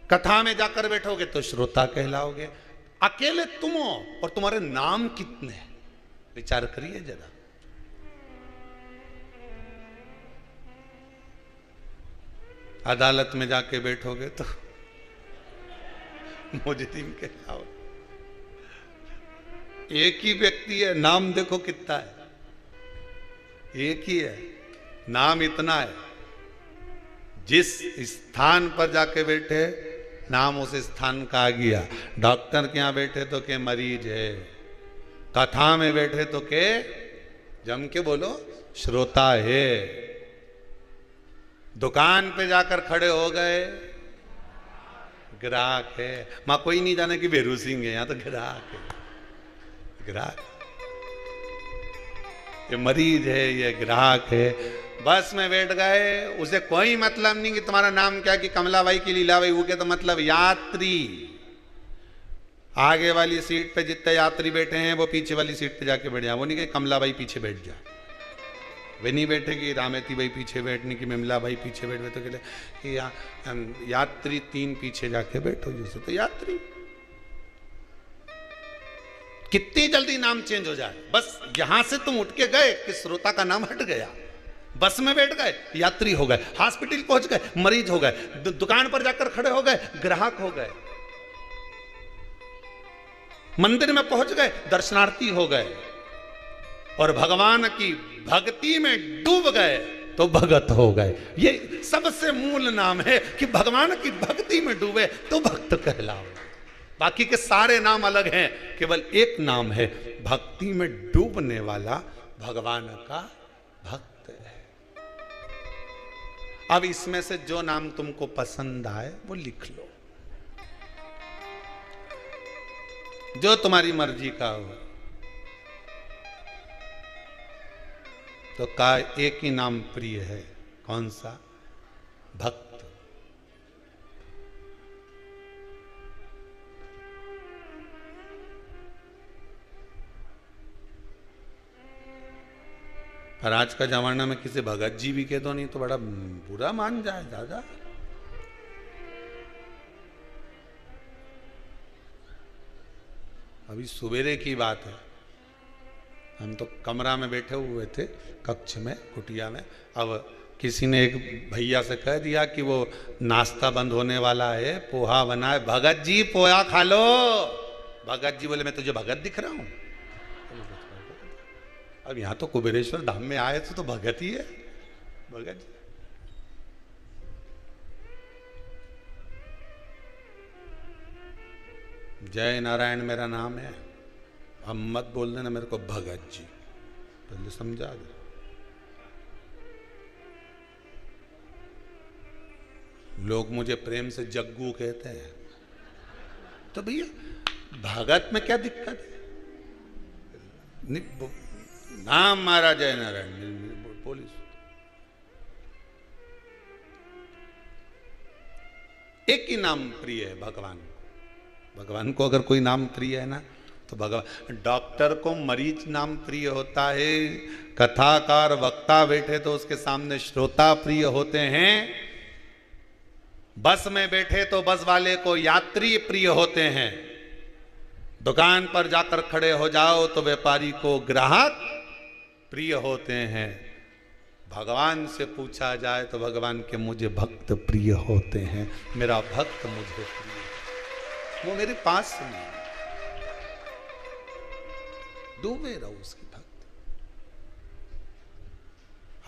कथा में जाकर बैठोगे तो श्रोता कहलाओगे। अकेले तुम हो और तुम्हारे नाम कितने, विचार करिए जरा। अदालत में जाके बैठोगे तो मुजरिम कहलाओगे। एक ही व्यक्ति है, नाम देखो कितना है, एक ही है, नाम इतना है। जिस स्थान पर जाके बैठे नाम उस स्थान का आ गया। डॉक्टर के यहां बैठे तो के मरीज है, कथा में बैठे तो के जम के बोलो श्रोता है, दुकान पे जाकर खड़े हो गए ग्राहक है। मां कोई नहीं जाने कि बेरू सिंह है, यहां तो ग्राहक है, ग्राहक। ये मरीज है, ये ग्राहक है। बस में बैठ गए, उसे कोई मतलब नहीं कि तुम्हारा नाम क्या, कि कमलाबाई की लीलाबाई, वो के तो मतलब यात्री। आगे वाली सीट पे जितने यात्री बैठे हैं वो पीछे वाली सीट पे जाके बैठ जाए। वो नहीं कि कमलाबाई पीछे बैठ जा, वे नहीं बैठेगी रामेती भाई पीछे बैठने की, मिमला भाई पीछे बैठ तो कहले कि यात्री 3 पीछे जाके बैठो। जैसे तो यात्री कितनी जल्दी नाम चेंज हो जाए। बस यहां से तुम उठ के गए कि श्रोता का नाम हट गया, बस में बैठ गए यात्री हो गए, हॉस्पिटल पहुंच गए मरीज हो गए, दुकान पर जाकर खड़े हो गए ग्राहक हो गए, मंदिर में पहुंच गए दर्शनार्थी हो गए, और भगवान की भक्ति में डूब गए तो भगत हो गए। ये सबसे मूल नाम है कि भगवान की भक्ति में डूबे तो भक्त कहलाओ। बाकी के सारे नाम अलग हैं, केवल एक नाम है भक्ति में डूबने वाला भगवान का भक्त है। अब इसमें से जो नाम तुमको पसंद आए वो लिख लो, जो तुम्हारी मर्जी का हो। तो का एक ही नाम प्रिय है, कौन सा? भक्त। पर आज का जमाना में किसी भगत जी भी कह दो नहीं तो बड़ा बुरा मान जाए दादा। अभी सवेरे की बात है, हम तो कमरा में बैठे हुए थे, कक्ष में, कुटिया में। अब किसी ने एक भैया से कह दिया कि वो नाश्ता बंद होने वाला है, पोहा बना है, भगत जी पोहा खा लो। भगत जी बोले मैं तुझे भगत दिख रहा हूं? अब यहां तो कुबेरेश्वर धाम में आए तो भगत ही है, भगत जी। जय नारायण मेरा नाम है, अब मत बोल देना मेरे को भगत जी, पहले समझा दे। लोग मुझे प्रेम से जग्गू कहते हैं, तो भैया भगत में क्या दिक्कत है? नाम मारा जय नारायण पुलिस। एक ही नाम प्रिय है भगवान को। भगवान को अगर कोई नाम प्रिय है ना तो भगवान। डॉक्टर को मरीज नाम प्रिय होता है, कथाकार वक्ता बैठे तो उसके सामने श्रोता प्रिय होते हैं, बस में बैठे तो बस वाले को यात्री प्रिय होते हैं, दुकान पर जाकर खड़े हो जाओ तो व्यापारी को ग्राहक प्रिय होते हैं। भगवान से पूछा जाए तो भगवान के मुझे भक्त प्रिय होते हैं, मेरा भक्त मुझे प्रिय, वो मेरे पास नहीं, डूबे रहो उसकी भक्ति।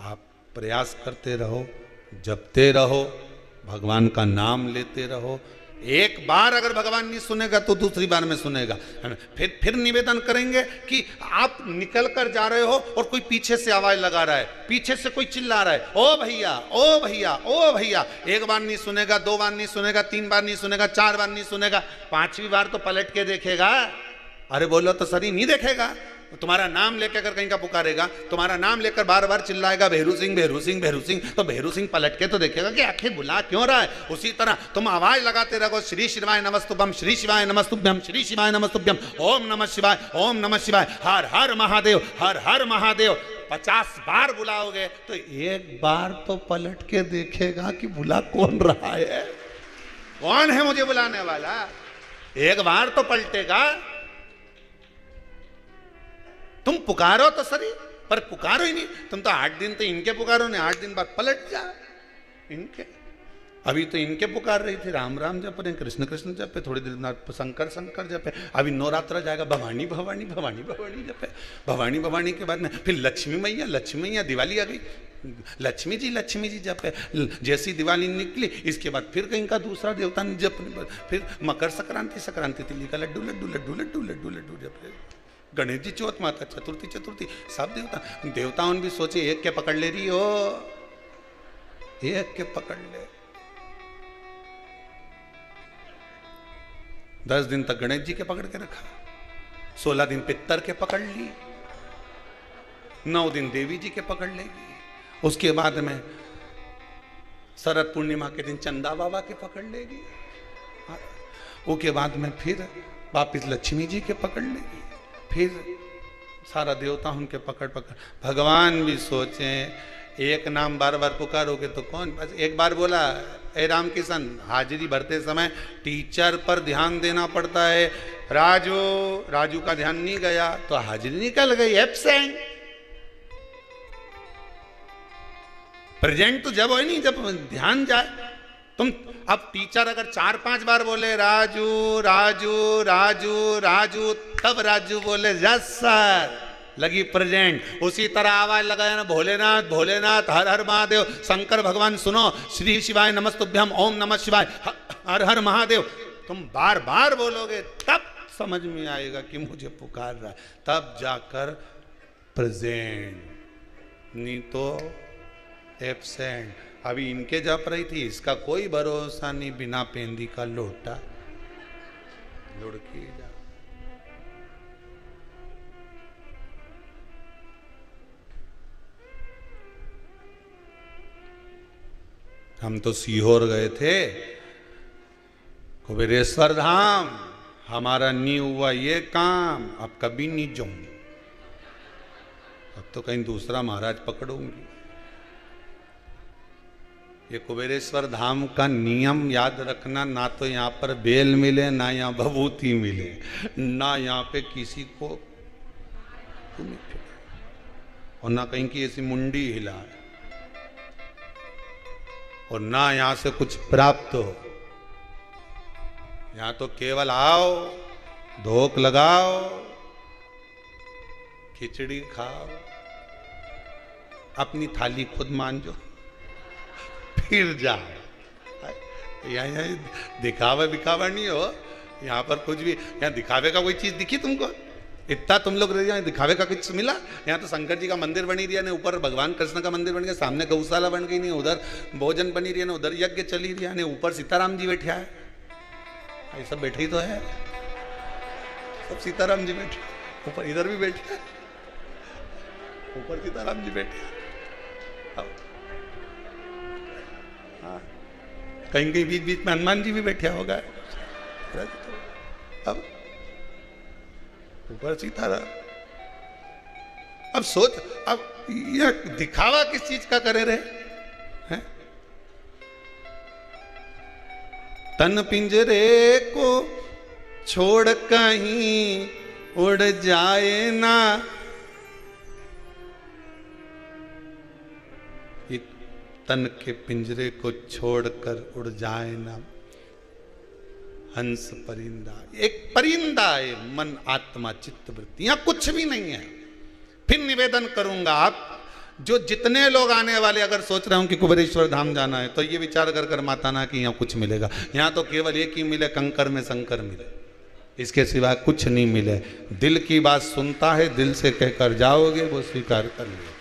आप प्रयास करते रहो, जपते रहो, भगवान का नाम लेते रहो। एक बार अगर भगवान नहीं सुनेगा तो दूसरी बार में सुनेगा। फिर निवेदन करेंगे कि आप निकल कर जा रहे हो और कोई पीछे से आवाज लगा रहा है, पीछे से कोई चिल्ला रहा है, ओ भैया ओ भैया ओ भैया। एक बार नहीं सुनेगा, 2 बार नहीं सुनेगा, 3 बार नहीं सुनेगा, 4 बार नहीं सुनेगा, 5वीं बार तो पलट के देखेगा। अरे बोलो तो सरी नहीं देखेगा, तुम्हारा नाम लेकर अगर कहीं का पुकारेगा, तुम्हारा नाम लेकर बार बार चिल्लाएगा भेरू सिंह भेरू सिंह भेरू सिंह, तो भेरू सिंह पलट के तो देखेगा कि आखिर बुला क्यों रहा है। उसी तरह तुम आवाज लगाते रहो श्री शिवाय नमस्तुभ्यम, श्री शिवाय नमस्तुभ्यम, श्री शिवाय नमस्तुभ्यम, ओम नमः शिवाय, ओम नमः शिवाय, हर हर महादेव, हर हर महादेव 50 बार बुलाओगे तो एक बार तो पलट के देखेगा कि बुला कौन रहा है, कौन है मुझे बुलाने वाला। एक बार तो पलटेगा। तुम पुकारो तो सही, पर पुकारो ही नहीं। तुम तो 8 दिन तो इनके पुकारो ने, 8 दिन बाद पलट जा इनके। अभी तो इनके पुकार रही थी, राम राम जप रहे, कृष्ण कृष्ण जपे, थोड़ी देर बाद शंकर शंकर जपे, अभी नवरात्र जाएगा भवानी भवानी भवानी भवानी जपे, भवानी भवानी के बाद में फिर लक्ष्मी मैया, दिवाली आ गई, लक्ष्मी जी जपे। जैसी दिवाली निकली इसके बाद फिर कहीं का दूसरा देवता जप, फिर मकर संक्रांति तिली का लड्डू लड्डू लड्डू लड्डू लड्डू लड्डू जपे, गणेश जी चौथ, माता चतुर्थी सब देवताओं भी सोचे एक के पकड़ ले रही हो, एक के पकड़ ले। 10 दिन तक गणेश जी के पकड़ के रखा, 16 दिन पितर के पकड़ ली, 9 दिन देवी जी के पकड़ लेगी, उसके बाद में शरद पूर्णिमा के दिन चंदा बाबा के पकड़ लेगी, उसके बाद में फिर वापिस लक्ष्मी जी के पकड़ लेगी, फिर सारा देवता उनके पकड़। भगवान भी सोचे एक नाम बार बार पुकारोगे तो कौन। बस एक बार बोला, ए राम किशन, हाजिरी भरते समय टीचर पर ध्यान देना पड़ता है। राजू का ध्यान नहीं गया तो हाजिरी निकल गई, एब्सेंट। प्रेजेंट तो जब हो नहीं, जब ध्यान जाए। तुम अब टीचर अगर 4-5 बार बोले राजू राजू राजू राजू, तब राजू बोले यस सर, लगी प्रेजेंट। उसी तरह आवाज लगाया ना, भोलेनाथ भोलेनाथ, हर हर महादेव, शंकर भगवान सुनो, श्री शिवाय नमस्तुभ्यम, ओम नमः शिवाय, हर हर महादेव। तुम बार बार बोलोगे तब समझ में आएगा कि मुझे पुकार रहा है, तब जाकर प्रेजेंट, नहीं तो एब्सेंट। अभी इनके जप रही थी, इसका कोई भरोसा नहीं, बिना पेंदी का लोटा लुढ़की जा। हम तो सीहोर गए थे, कुबेरेश्वर धाम, हमारा नहीं हुआ ये काम, अब कभी नहीं जाऊंगी, अब तो कहीं दूसरा महाराज पकड़ूंगी। ये कुबेरेश्वर धाम का नियम याद रखना, ना तो यहाँ पर बेल मिले, ना यहाँ भभूति मिले, ना यहाँ पे किसी को और ना कहीं की ऐसी मुंडी हिला, और ना यहां से कुछ प्राप्त हो। यहां तो केवल आओ, धोख लगाओ, खिचड़ी खाओ, अपनी थाली खुद मांजो, फिर जाओ। यहाँ दिखावा बिखावा नहीं हो, यहाँ पर कुछ भी, यहाँ दिखावे का कोई चीज दिखी तुमको? इतना तुम लोग यहाँ दिखावे का कुछ मिला? यहाँ तो शंकर जी का मंदिर बनी रही है, ऊपर भगवान कृष्ण का मंदिर बन गया, सामने गौशाला बन गई, नहीं उधर भोजन बनी रही है, उधर यज्ञ चली रही है, ऊपर सीताराम जी बैठे है, ये सब बैठे ही तो है, सब सीताराम जी बैठे, ऊपर इधर भी बैठे है, ऊपर सीताराम जी बैठे हैं, हाँ, कहीं कहीं बीच बीच में हनुमान जी भी बैठा होगा, अब ऊपर सीताराम। अब सोच, अब यह दिखावा किस चीज का करे रहे हैं? तन पिंजरे को छोड़ कहीं उड़ जाए ना, ये तन के पिंजरे को छोड़कर उड़ जाए ना, हंस परिंदा, एक परिंदा है, मन आत्मा चित्त वृत्ति, यहां कुछ भी नहीं है। फिर निवेदन करूंगा, आप जो जितने लोग आने वाले अगर सोच रहे हो कि कुबेरेश्वर धाम जाना है, तो ये विचार कर कर मत आना कि यहाँ कुछ मिलेगा। यहाँ तो केवल एक ही मिले, कंकर में शंकर मिले, इसके सिवा कुछ नहीं मिले। दिल की बात सुनता है, दिल से कहकर जाओगे वो स्वीकार कर लेगा।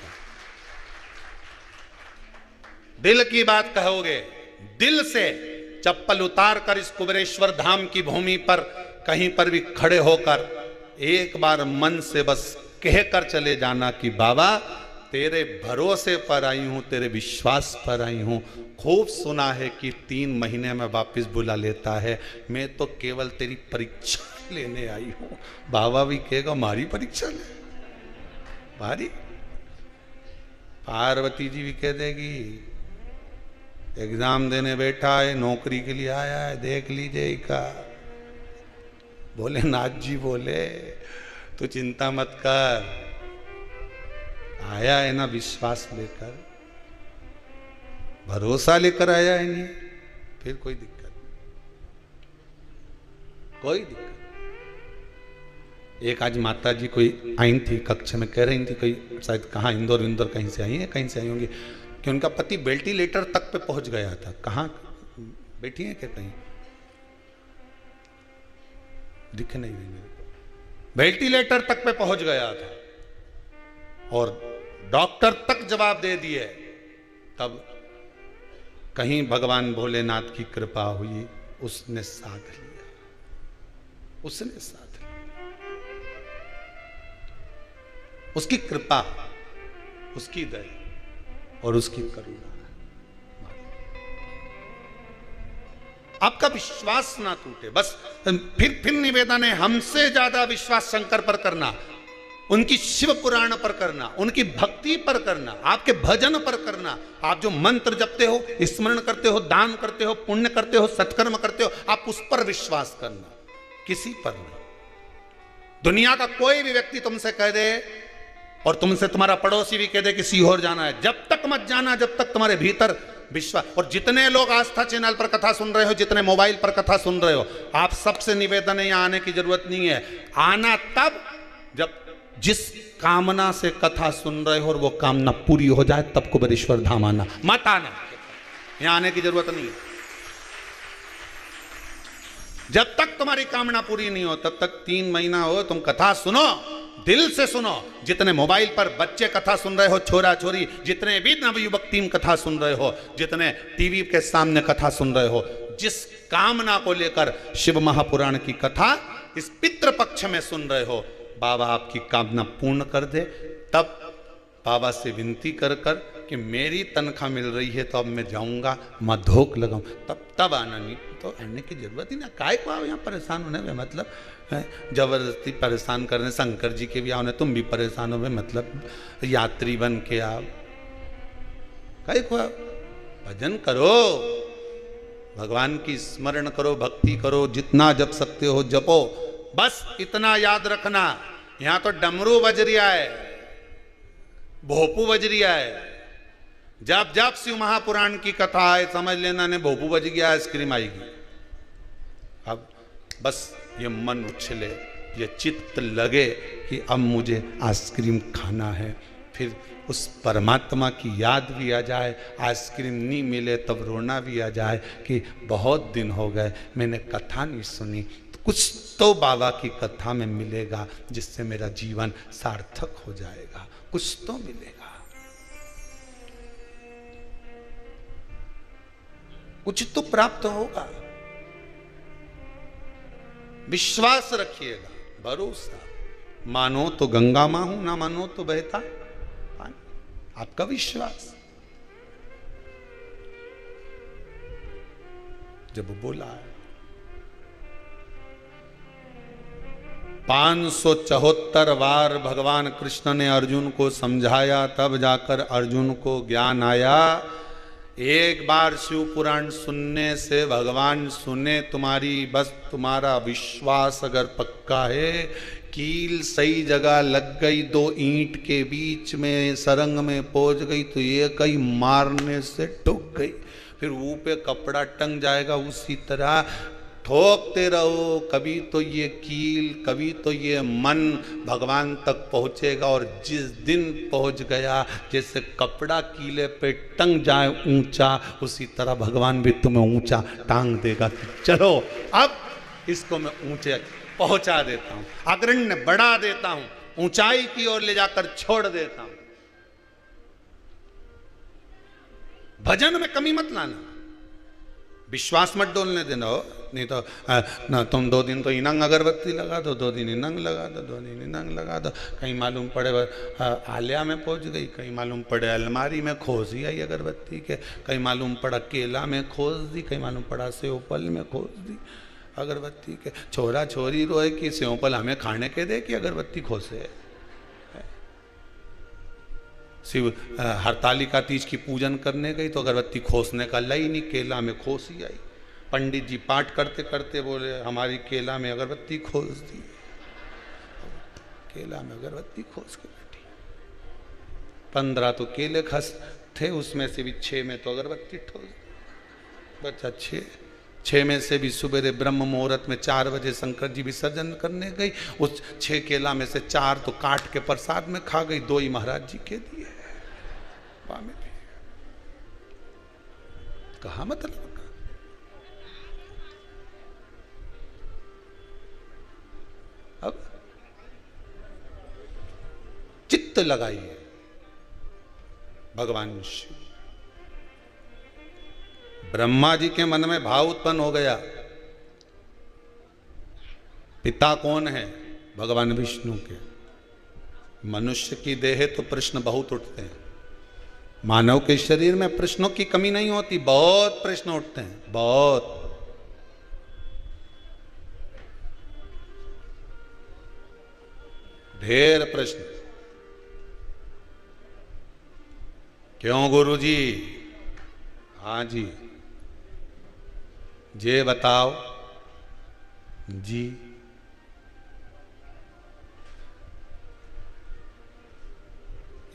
दिल की बात कहोगे, दिल से चप्पल उतार कर इस कुबेरेश्वर धाम की भूमि पर कहीं पर भी खड़े होकर एक बार मन से बस कहकर चले जाना कि बाबा तेरे भरोसे पर आई हूं, तेरे विश्वास पर आई हूं। खूब सुना है कि 3 महीने में वापस बुला लेता है, मैं तो केवल तेरी परीक्षा लेने आई हूं। बाबा भी कहेगा मारी परीक्षा ले, भारी। पार्वती जी भी कह देगी एग्जाम देने बैठा है, नौकरी के लिए आया है, देख लीजिए का। भोलेनाथ जी बोले तू चिंता मत कर, आया है ना विश्वास लेकर, भरोसा लेकर आया है, नहीं फिर कोई दिक्कत नहीं, कोई दिक्कत। एक आज माता जी कोई आई थी कक्ष में, कह रही थी कोई शायद कहाँ इंदौर विंदौर कहीं से आई है, कहीं से आई होंगी, कि उनका पति वेंटिलेटर तक पे पहुंच गया था। कहाँ बैठी है क्या, कहीं दिख नहीं रही मेरे को, वेंटिलेटर तक पे पहुंच गया था और डॉक्टर तक जवाब दे दिए। तब कहीं भगवान भोलेनाथ की कृपा हुई, उसने साथ लिया, उसने साथ लिया। उसकी कृपा, उसकी दया और उसकी करुणा। आपका विश्वास ना टूटे, बस फिर निवेदन है, हमसे ज्यादा विश्वास शंकर पर करना, उनकी शिव पुराण पर करना, उनकी भक्ति पर करना, आपके भजन पर करना। आप जो मंत्र जपते हो, स्मरण करते हो, दान करते हो, पुण्य करते हो, सत्कर्म करते हो, आप उस पर विश्वास करना, किसी पर नहीं। दुनिया का कोई भी व्यक्ति तुमसे कह दे, और तुमसे तुम्हारा पड़ोसी भी कह दे कि सीहोर जाना है, जब तक मत जाना जब तक तुम्हारे भीतर विश्वास। और जितने लोग आस्था चैनल पर कथा सुन रहे हो, जितने मोबाइल पर कथा सुन रहे हो, आप सबसे निवेदन है, यहां आने की जरूरत नहीं है। आना तब जब जिस कामना से कथा सुन रहे हो और वो कामना पूरी हो जाए, तब कुबेरेश्वर धाम आना, मत आना, यहां आने की जरूरत नहीं है। जब तक तुम्हारी कामना पूरी नहीं हो तब तक 3 महीना हो, तुम कथा सुनो, दिल से सुनो। जितने मोबाइल पर बच्चे कथा सुन रहे हो, छोरा छोरी, जितने भी नवयुवक टीम कथा सुन रहे हो, जितने टीवी के सामने कथा सुन रहे हो, जिस कामना को लेकर शिव महापुराण की कथा इस पितृपक्ष में सुन रहे हो, बाबा आपकी कामना पूर्ण कर दे। तब बाबा से विनती कर कर कि मेरी तनख्वाह मिल रही है तो अब मैं जाऊंगा, मधोक लगाऊं, तब आना, नहीं तो आने की जरूरत ही ना। काय को आओ यहाँ परेशान होने में, मतलब जबरदस्ती परेशान करने। शंकर जी के भी आओ, तुम भी परेशान हो, मतलब यात्री बन के आओ, काय को आओ। भजन करो, भगवान की स्मरण करो, भक्ति करो, जितना जप सकते हो जपो। बस इतना याद रखना, यहां तो डमरू बज रिया है, भोपू बज रिया है। जब जब शिव महापुराण की कथा है, समझ लेना ने भोपू बज गया, आइसक्रीम आएगी। अब बस ये मन उछले, ये चित्त लगे कि अब मुझे आइसक्रीम खाना है, फिर उस परमात्मा की याद भी आ जाए। आइसक्रीम नहीं मिले तब रोना भी आ जाए कि बहुत दिन हो गए मैंने कथा नहीं सुनी, तो कुछ तो बाबा की कथा में मिलेगा जिससे मेरा जीवन सार्थक हो जाएगा, कुछ तो मिलेगा, कुछ तो प्राप्त होगा। विश्वास रखिएगा, भरोसा। मानो तो गंगा मां हूं, ना मानो तो बहता पानी। आपका विश्वास जब बोला 574 बार भगवान कृष्ण ने अर्जुन को समझाया, तब जाकर अर्जुन को ज्ञान आया। एक बार शिव पुराण सुनने से भगवान सुने तुम्हारी, बस तुम्हारा विश्वास अगर पक्का है, कील सही जगह लग गई, 2 ईंट के बीच में सरंग में पहुंच गई तो ये कहीं मारने से टूट गई, फिर ऊपर कपड़ा टंग जाएगा, उसी तरह ठोकते रहो। कभी तो ये कील, कभी तो ये मन भगवान तक पहुंचेगा। और जिस दिन पहुंच गया, जैसे कपड़ा कीले पे टंग जाए ऊंचा, उसी तरह भगवान भी तुम्हें ऊंचा टांग देगा कि चलो अब इसको मैं ऊंचे पहुंचा देता हूं, अग्रण्य बढ़ा देता हूं, ऊंचाई की ओर ले जाकर छोड़ देता हूं। भजन में कमी मत लाना, विश्वास मत डोलने देना हो, नहीं तो ना तुम 2 दिन तो इनंग अगरबत्ती लगा दो, 2 दिन इनंग लगा दो, 2 दिन इनंग लगा दो। कहीं मालूम पड़े आलिया में पहुंच गई, कहीं मालूम पड़े अलमारी में खोज ही आई अगरबत्ती के, कहीं मालूम पड़ा केला में खोज दी, कहीं मालूम पड़ा सेवफल में खोज दी अगरबत्ती के। छोरा छोरी रोए कि सेवफल हमें खाने के दे कि अगरबत्ती खोसे। शिव हरतालिका तीज की पूजन करने गई तो अगरबत्ती खोसने का लाई नहीं, केला में खोस ही आई। पंडित जी पाठ करते करते बोले हमारी केला में अगरबत्ती खोस दी, केला में अगरबत्ती खोस के बैठी। 15 तो केले खस थे, उसमें से भी 6 में तो अगरबत्ती ठोस दी। बच्चा 6 में से भी सवेरे ब्रह्म मुहूर्त में 4 बजे शंकर जी विसर्जन करने गई। उस 6 केला में से 4 तो काट के प्रसाद में खा गई, 2 ही महाराज जी के दिए। में भी कहा मतलब अब चित्त लगाइए भगवान शिव। ब्रह्मा जी के मन में भाव उत्पन्न हो गया, पिता कौन है? भगवान विष्णु के। मनुष्य की देह तो प्रश्न बहुत उठते हैं, मानव के शरीर में प्रश्नों की कमी नहीं होती, बहुत प्रश्न उठते हैं, बहुत। ढेर प्रश्न। क्यों गुरुजी? हाँ जी, जे बताओ जी।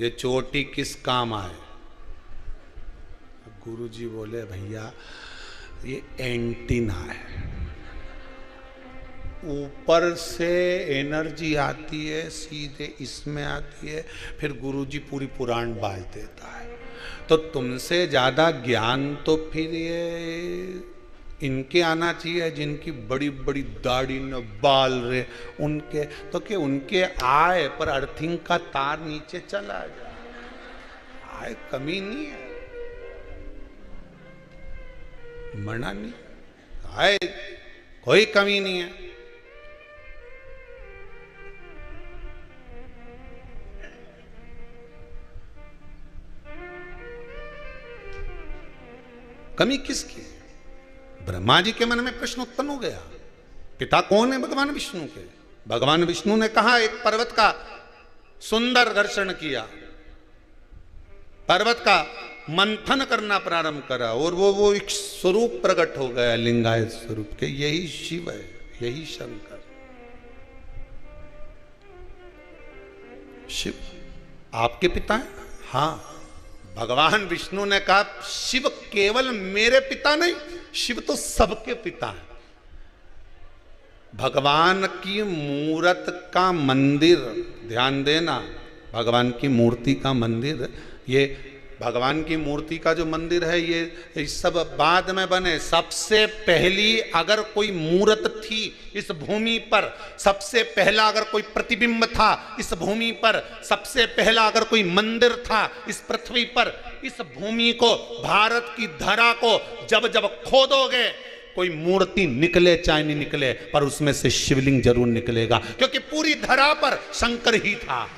ये चोटी किस काम आए? गुरुजी बोले भैया ये एंटीना है, ऊपर से एनर्जी आती है सीधे इसमें आती है, फिर गुरुजी पूरी पुराण बाज देता है। तो तुमसे ज्यादा ज्ञान तो फिर ये इनके आना चाहिए जिनकी बड़ी बड़ी दाढ़ी न बाल रहे उनके, तो कि उनके आए पर अर्थिंग का तार नीचे चला जाए, आए कमी नहीं है, मना नहीं, आए कोई कमी नहीं है। कमी किसकी? ब्रह्मा जी के मन में प्रश्न उत्पन्न हो गया, पिता कौन है? भगवान विष्णु के। भगवान विष्णु ने कहा, एक पर्वत का सुंदर दर्शन किया, पर्वत का मंथन करना प्रारंभ करा और वो एक स्वरूप प्रकट हो गया, लिंगायत स्वरूप के। यही शिव है, यही शंकर। शिव आपके पिता है? हाँ। भगवान विष्णु ने कहा शिव केवल मेरे पिता नहीं, शिव तो सबके पिता है। भगवान की मूर्त का मंदिर, ध्यान देना, भगवान की मूर्ति का मंदिर, ये भगवान की मूर्ति का जो मंदिर है ये सब बाद में बने। सबसे पहली अगर कोई मूर्त थी इस भूमि पर, सबसे पहला अगर कोई प्रतिबिंब था इस भूमि पर, सबसे पहला अगर कोई मंदिर था इस पृथ्वी पर, इस भूमि को, भारत की धरा को जब जब खोदोगे कोई मूर्ति निकले चाहे नहीं निकले, पर उसमें से शिवलिंग जरूर निकलेगा, क्योंकि पूरी धरा पर शंकर ही था,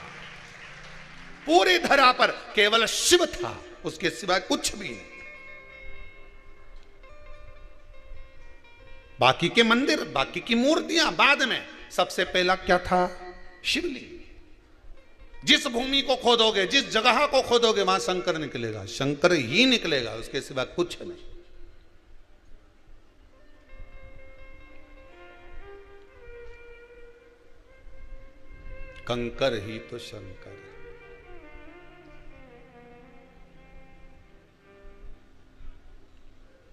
पूरी धरा पर केवल शिव था, उसके सिवाय कुछ भी नहीं। बाकी के मंदिर, बाकी की मूर्तियां बाद में, सबसे पहला क्या था? शिवलिंग। जिस भूमि को खोदोगे, जिस जगह को खोदोगे, वहां शंकर निकलेगा, शंकर ही निकलेगा, उसके सिवा कुछ नहीं। कंकर ही तो शंकर है।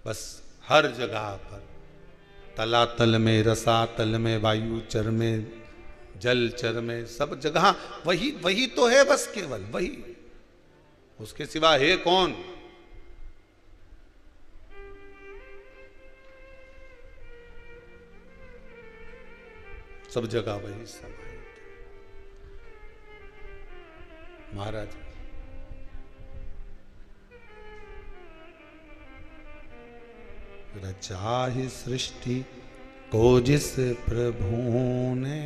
बस हर जगह पर, तलातल में, रसातल में, वायुचर में, जलचर में, सब जगह वही वही तो है, बस केवल वही, उसके सिवा है कौन? सब जगह वही समाहित महाराज। रचा ही सृष्टि को जिस प्रभु ने,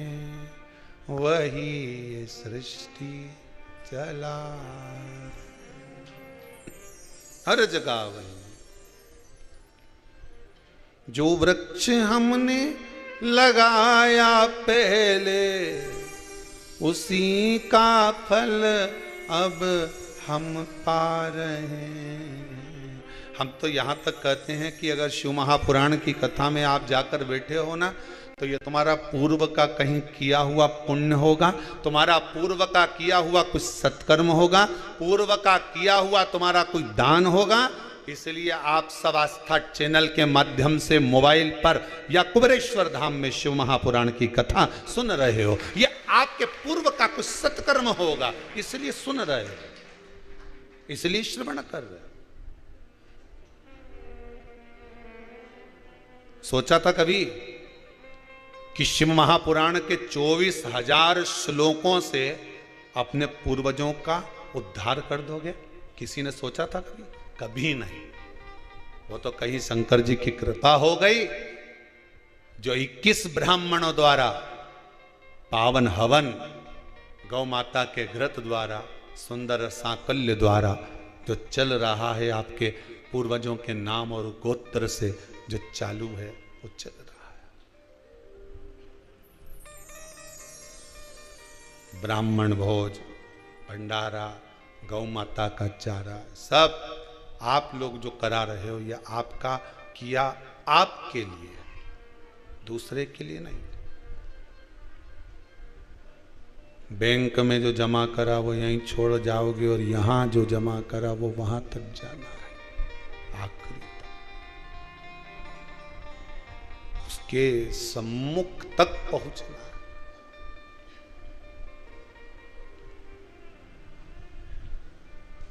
वही ये सृष्टि चला। हर जगह वही। जो वृक्ष हमने लगाया पहले, उसी का फल अब हम पा रहे हैं। हम तो यहाँ तक कहते हैं कि अगर शिव महापुराण की कथा में आप जाकर बैठे हो ना, तो ये तुम्हारा पूर्व का कहीं किया हुआ पुण्य होगा, तुम्हारा पूर्व का किया हुआ कुछ सत्कर्म होगा, पूर्व का किया हुआ तुम्हारा कोई दान होगा। इसलिए आप सब आस्था चैनल के माध्यम से मोबाइल पर या कुबेरेश्वर धाम में शिव महापुराण की कथा सुन रहे हो, ये आपके पूर्व का कुछ सत्कर्म होगा, इसलिए सुन रहे हो, इसलिए श्रवण कर रहे हो। सोचा था कभी कि शिव महापुराण के 24,000 श्लोकों से अपने पूर्वजों का उद्धार कर दोगे? किसी ने सोचा था कभी? कभी नहीं। वो तो कहीं शंकर जी की कृपा हो गई, जो 21 ब्राह्मणों द्वारा पावन हवन, गौ माता के घृत द्वारा, सुंदर सांकल्य द्वारा जो चल रहा है, आपके पूर्वजों के नाम और गोत्र से जो चालू है, वो चल रहा है। ब्राह्मण भोज, भंडारा, गौ माता का चारा, सब आप लोग जो करा रहे हो, यह आपका किया आपके लिए, दूसरे के लिए नहीं। बैंक में जो जमा करा वो यहीं छोड़ जाओगे, और यहां जो जमा करा वो वहां तक जाना है, आखिरी तक, उसके सम्मुख तक पहुंचना है।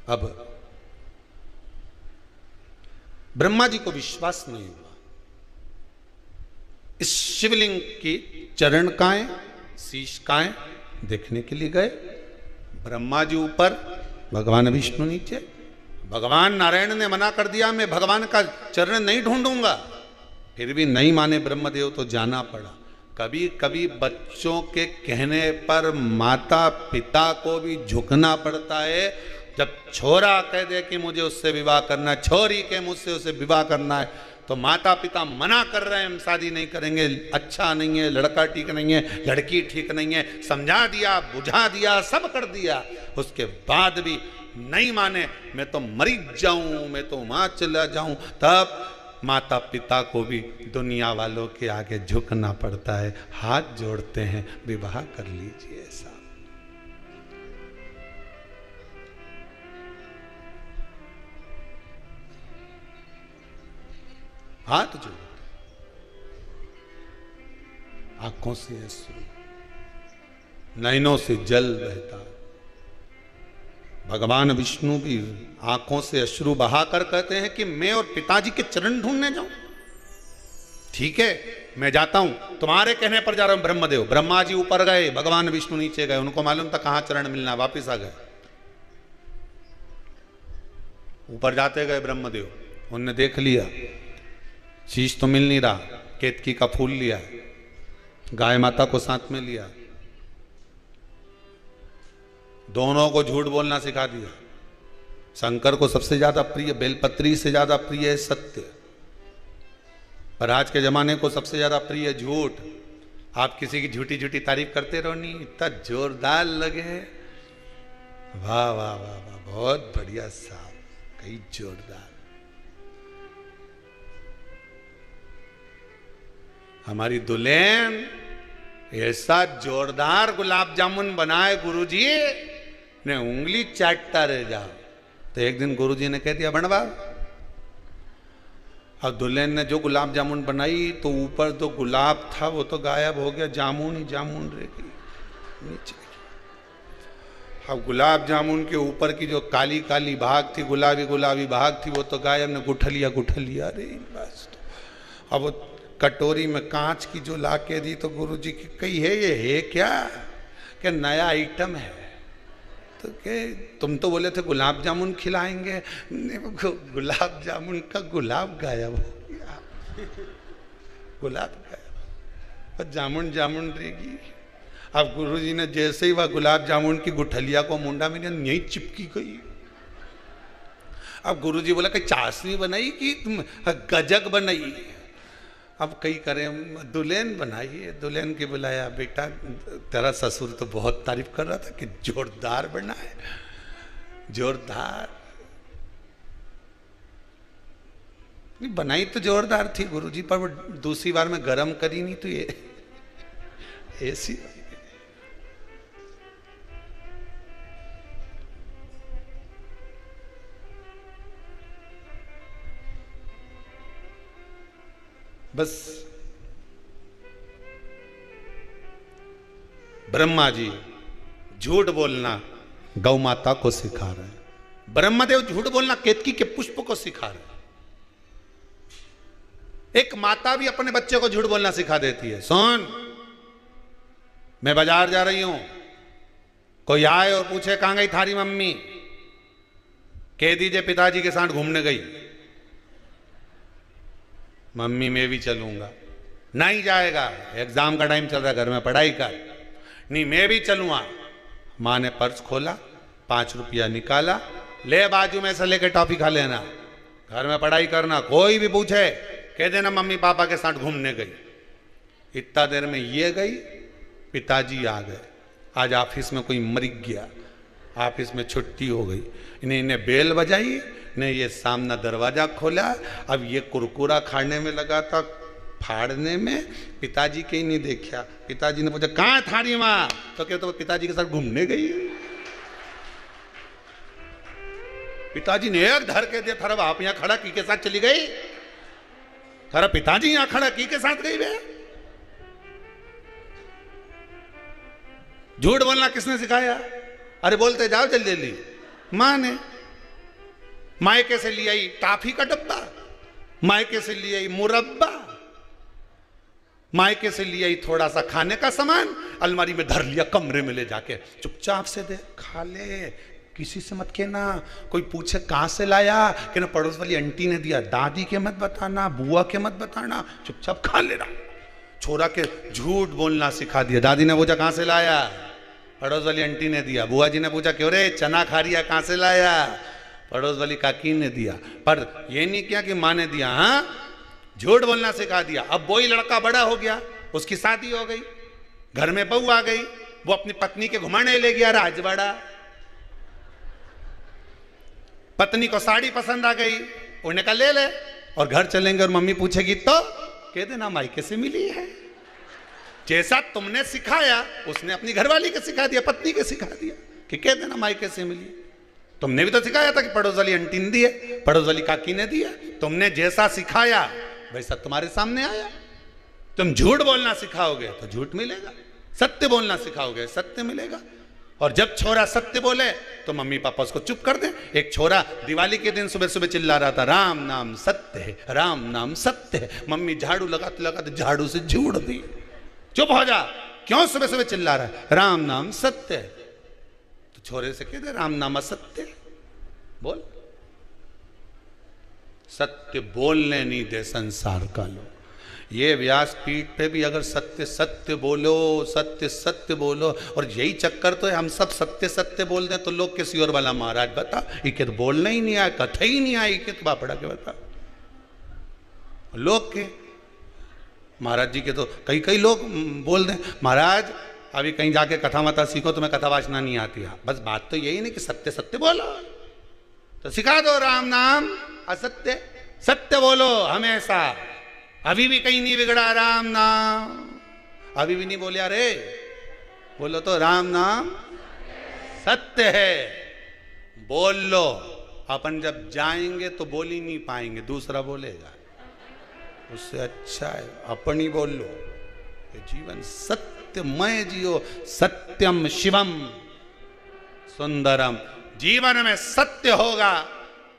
अब ब्रह्मा जी को विश्वास नहीं हुआ। इस शिवलिंग की चरणकाएं, शीशकाएं देखने के लिए गए। ब्रह्मा जी ऊपर, भगवान विष्णु नीचे। भगवान नारायण ने मना कर दिया, मैं भगवान का चरण नहीं ढूंढूंगा। फिर भी नहीं माने ब्रह्मदेव, तो जाना पड़ा। कभी कभी बच्चों के कहने पर माता पिता को भी झुकना पड़ता है। जब छोरा कह दे कि मुझे उससे विवाह करना है, छोरी के मुझसे उसे विवाह करना है, तो माता पिता मना कर रहे हैं, हम शादी नहीं करेंगे, अच्छा नहीं है, लड़का ठीक नहीं है, लड़की ठीक नहीं है, समझा दिया, बुझा दिया, सब कर दिया, उसके बाद भी नहीं माने, मैं तो मरी जाऊं, मैं तो वहां चला जाऊं। तब माता पिता को भी दुनिया वालों के आगे झुकना पड़ता है, हाथ जोड़ते हैं, विवाह कर लीजिए। ऐसा हाथ जोड़ते, आंखों से अश्रु, नैनों से जल बहता। भगवान विष्णु भी आंखों से अश्रु बहाकर कहते हैं कि मैं और पिताजी के चरण ढूंढने जाऊं। ठीक है, मैं जाता हूं, तुम्हारे कहने पर जा रहा हूं। ब्रह्मदेव, ब्रह्मा जी ऊपर गए, भगवान विष्णु नीचे गए, उनको मालूम था कहां चरण मिलना, वापिस आ गए। ऊपर जाते गए ब्रह्मदेव, उनने देख लिया शीश तो मिल नहीं रहा, केतकी का फूल लिया, गाय माता को साथ में लिया, दोनों को झूठ बोलना सिखा दिया। शंकर को सबसे ज्यादा प्रिय बेलपत्री से ज्यादा प्रिय है सत्य, पर आज के जमाने को सबसे ज्यादा प्रिय है झूठ। आप किसी की झूठी झूठी तारीफ करते रहो, नहीं इतना जोरदार लगे, वाह वाह वाह वाह, बहुत बढ़िया साहब, कई जोरदार। हमारी दुल्हन ऐसा जोरदार गुलाब जामुन बनाए गुरुजी ने उंगली चाटता रह जाओ। तो एक दिन गुरुजी ने कह दिया बनवा। अब दुल्हन ने जो गुलाब जामुन बनाई तो ऊपर तो गुलाब था वो तो गायब हो गया, जामुन ही जामुन रह गई नीचे। अब गुलाब जामुन के ऊपर की जो काली काली भाग थी, गुलाबी गुलाबी भाग थी, वो तो गायब ने गुठलिया अरे बस। अब वो कटोरी में कांच की जो ला के दी तो गुरुजी की कही है ये है क्या, कि नया आइटम है। तो के तुम तो बोले थे गुलाब जामुन खिलाएंगे, गुलाब जामुन का गुलाब गायब हो गया। गुलाब का और जामुन जामुन रहेगी। अब गुरुजी ने जैसे ही वह गुलाब जामुन की गुठलिया को मुंडा में यही चिपकी गई। अब गुरुजी बोला कि चाशनी बनाई कि तुम गजक बनाई। अब कई करें दुल्हन बनाई। दुल्हन के बुलाया, बेटा तेरा ससुर तो बहुत तारीफ कर रहा था कि जोरदार बना है, जोरदार। बनाई तो जोरदार थी गुरुजी, पर वो दूसरी बार में गरम करी नहीं तो ये ऐसी। बस ब्रह्मा जी झूठ बोलना गौ माता को सिखा रहे हैं। ब्रह्मदेव झूठ बोलना केतकी के पुष्प को सिखा रहे हैं। एक माता भी अपने बच्चे को झूठ बोलना सिखा देती है। सुन, मैं बाजार जा रही हूं, कोई आए और पूछे कहां गई थारी मम्मी, कह दीजिए पिताजी के साथ घूमने गई। मम्मी मैं भी चलूंगा। नहीं जाएगा, एग्जाम का टाइम चल रहा है, घर में पढ़ाई कर। नहीं मैं भी चलूंगा। मां ने पर्स खोला, 5 रुपया निकाला, ले बाजू में से लेके टॉफी खा लेना, घर में पढ़ाई करना। कोई भी पूछे कह देना मम्मी पापा के साथ घूमने गई। इतना देर में ये गई, पिताजी आ गए। आज ऑफिस में कोई मर गया, ऑफिस में छुट्टी हो गई। इन्हें बेल बजाई ने, ये सामने दरवाजा खोला। अब ये कुरकुरा खाने में लगा था, फाड़ने में। पिताजी के ही नहीं देखा। पिताजी ने पूछा कहां थारी मां, तो क्या तो पिताजी के साथ घूमने गई। पिताजी ने एक धर के दिया, थारा बाप यहां खड़ा की के साथ चली गई, थारा पिताजी यहां खड़ा की के साथ गई। वे झूठ बोलना किसने सिखाया? अरे बोलते जाओ जल्दी जल्दी। मां ने। मायके से ले आई टाफी का डब्बा, मायके से ले आई मुरब्बा, मायके से ले आई थोड़ा सा खाने का सामान, अलमारी में धर लिया, कमरे में ले जाके चुपचाप से दे, खा ले, किसी से मत कहना। कोई पूछे कहां से लाया, कहना पड़ोस वाली आंटी ने दिया। दादी के मत बताना, बुआ के मत बताना, चुपचाप खा लेना। छोरा के झूठ बोलना सिखा दिया। दादी ने पूछा कहां से लाया, पड़ोस वाली आंटी ने दिया। बुआ जी ने पूछा क्यों रे चना खा रही है, कहां से लाया, पड़ोस वाली काकी ने दिया। पर ये नहीं किया कि माँ ने दिया। हाँ, झूठ बोलना सिखा दिया। अब वही लड़का बड़ा हो गया, उसकी शादी हो गई, घर में बहू आ गई, वो अपनी पत्नी के घुमाने ले गया राजवाड़ा। पत्नी को साड़ी पसंद आ गई, उन्हें कहा ले ले, और घर चलेंगे और मम्मी पूछेगी तो कह देना मायके से मिली है। जैसा तुमने सिखाया उसने अपनी घरवाली के सिखा दिया, पत्नी के सिखा दिया कि कह देना मायके से मिली। तुमने भी तो सिखाया था कि पड़ोस वाली आंटी ने दिए, पड़ोस वाली काकी ने दिया। तुमने जैसा सिखाया वैसा तुम्हारे सामने आया। तुम झूठ बोलना सिखाओगे तो झूठ मिलेगा, सत्य बोलना सिखाओगे सत्य मिलेगा। और जब छोरा सत्य बोले तो मम्मी पापा उसको चुप कर दें। एक छोरा दिवाली के दिन सुबह सुबह चिल्ला रहा था राम नाम सत्य है, राम नाम सत्य है। मम्मी झाड़ू लगाते लगाते झाड़ू से झूड़ दी, चुप हो जा, क्यों सुबह सुबह चिल्ला रहा है, राम नाम सत्य है। तो छोरे से कह दे राम नाम असत्य, बोल। सत्य बोलने नहीं दे संसार का लोग। ये व्यासपीठ पे भी अगर सत्य सत्य बोलो, सत्य सत्य बोलो, और यही चक्कर तो है, हम सब सत्य सत्य बोल दें तो लोग किसी और वाला महाराज बता इके तो बोलना ही नहीं आया, कथा ही नहीं आई, तो बापड़ा के बता। लोग के महाराज जी के तो कई कई लोग बोल दें महाराज अभी कहीं जाके कथा मता सीखो, तुम्हें कथा वाचना नहीं आती है। बस बात तो यही नहीं कि सत्य सत्य बोलो, तो सिखा दो राम नाम असत्य, सत्य बोलो हमेशा। अभी भी कहीं नहीं बिगड़ा राम नाम, अभी भी नहीं बोले अरे बोलो तो राम नाम सत्य है, बोल लो। अपन जब जाएंगे तो बोल ही नहीं पाएंगे, दूसरा बोलेगा, उससे अच्छा है अपन ही बोल लो। ये जीवन सत्यमय जियो, सत्यम शिवम सुंदरम। जीवन में सत्य होगा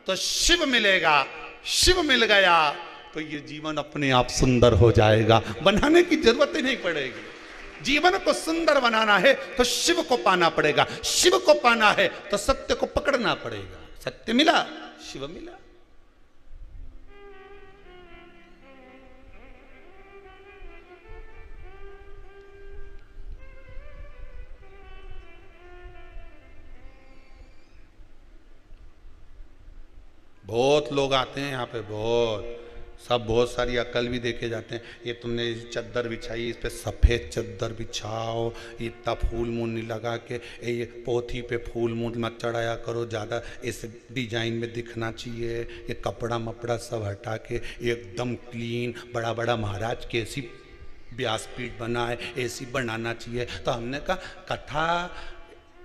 तो शिव मिलेगा, शिव मिल गया तो ये जीवन अपने आप सुंदर हो जाएगा, बनाने की जरूरत ही नहीं पड़ेगी। जीवन को सुंदर बनाना है तो शिव को पाना पड़ेगा, शिव को पाना है तो सत्य को पकड़ना पड़ेगा। सत्य मिला, शिव मिला। बहुत लोग आते हैं यहाँ पे, बहुत सब बहुत सारी अकल भी देखे जाते हैं। ये तुमने चद्दर बिछाई, इस पे सफ़ेद चद्दर बिछाओ, इतना फूल मूल नहीं लगा के, ये पोथी पे फूल मूल मत चढ़ाया करो, ज़्यादा इस डिजाइन में दिखना चाहिए, ये कपड़ा मपड़ा सब हटा के एकदम क्लीन, बड़ा बड़ा महाराज की ऐसी व्यासपीठ बनाए, ऐसी बनाना चाहिए। तो हमने कहा कथा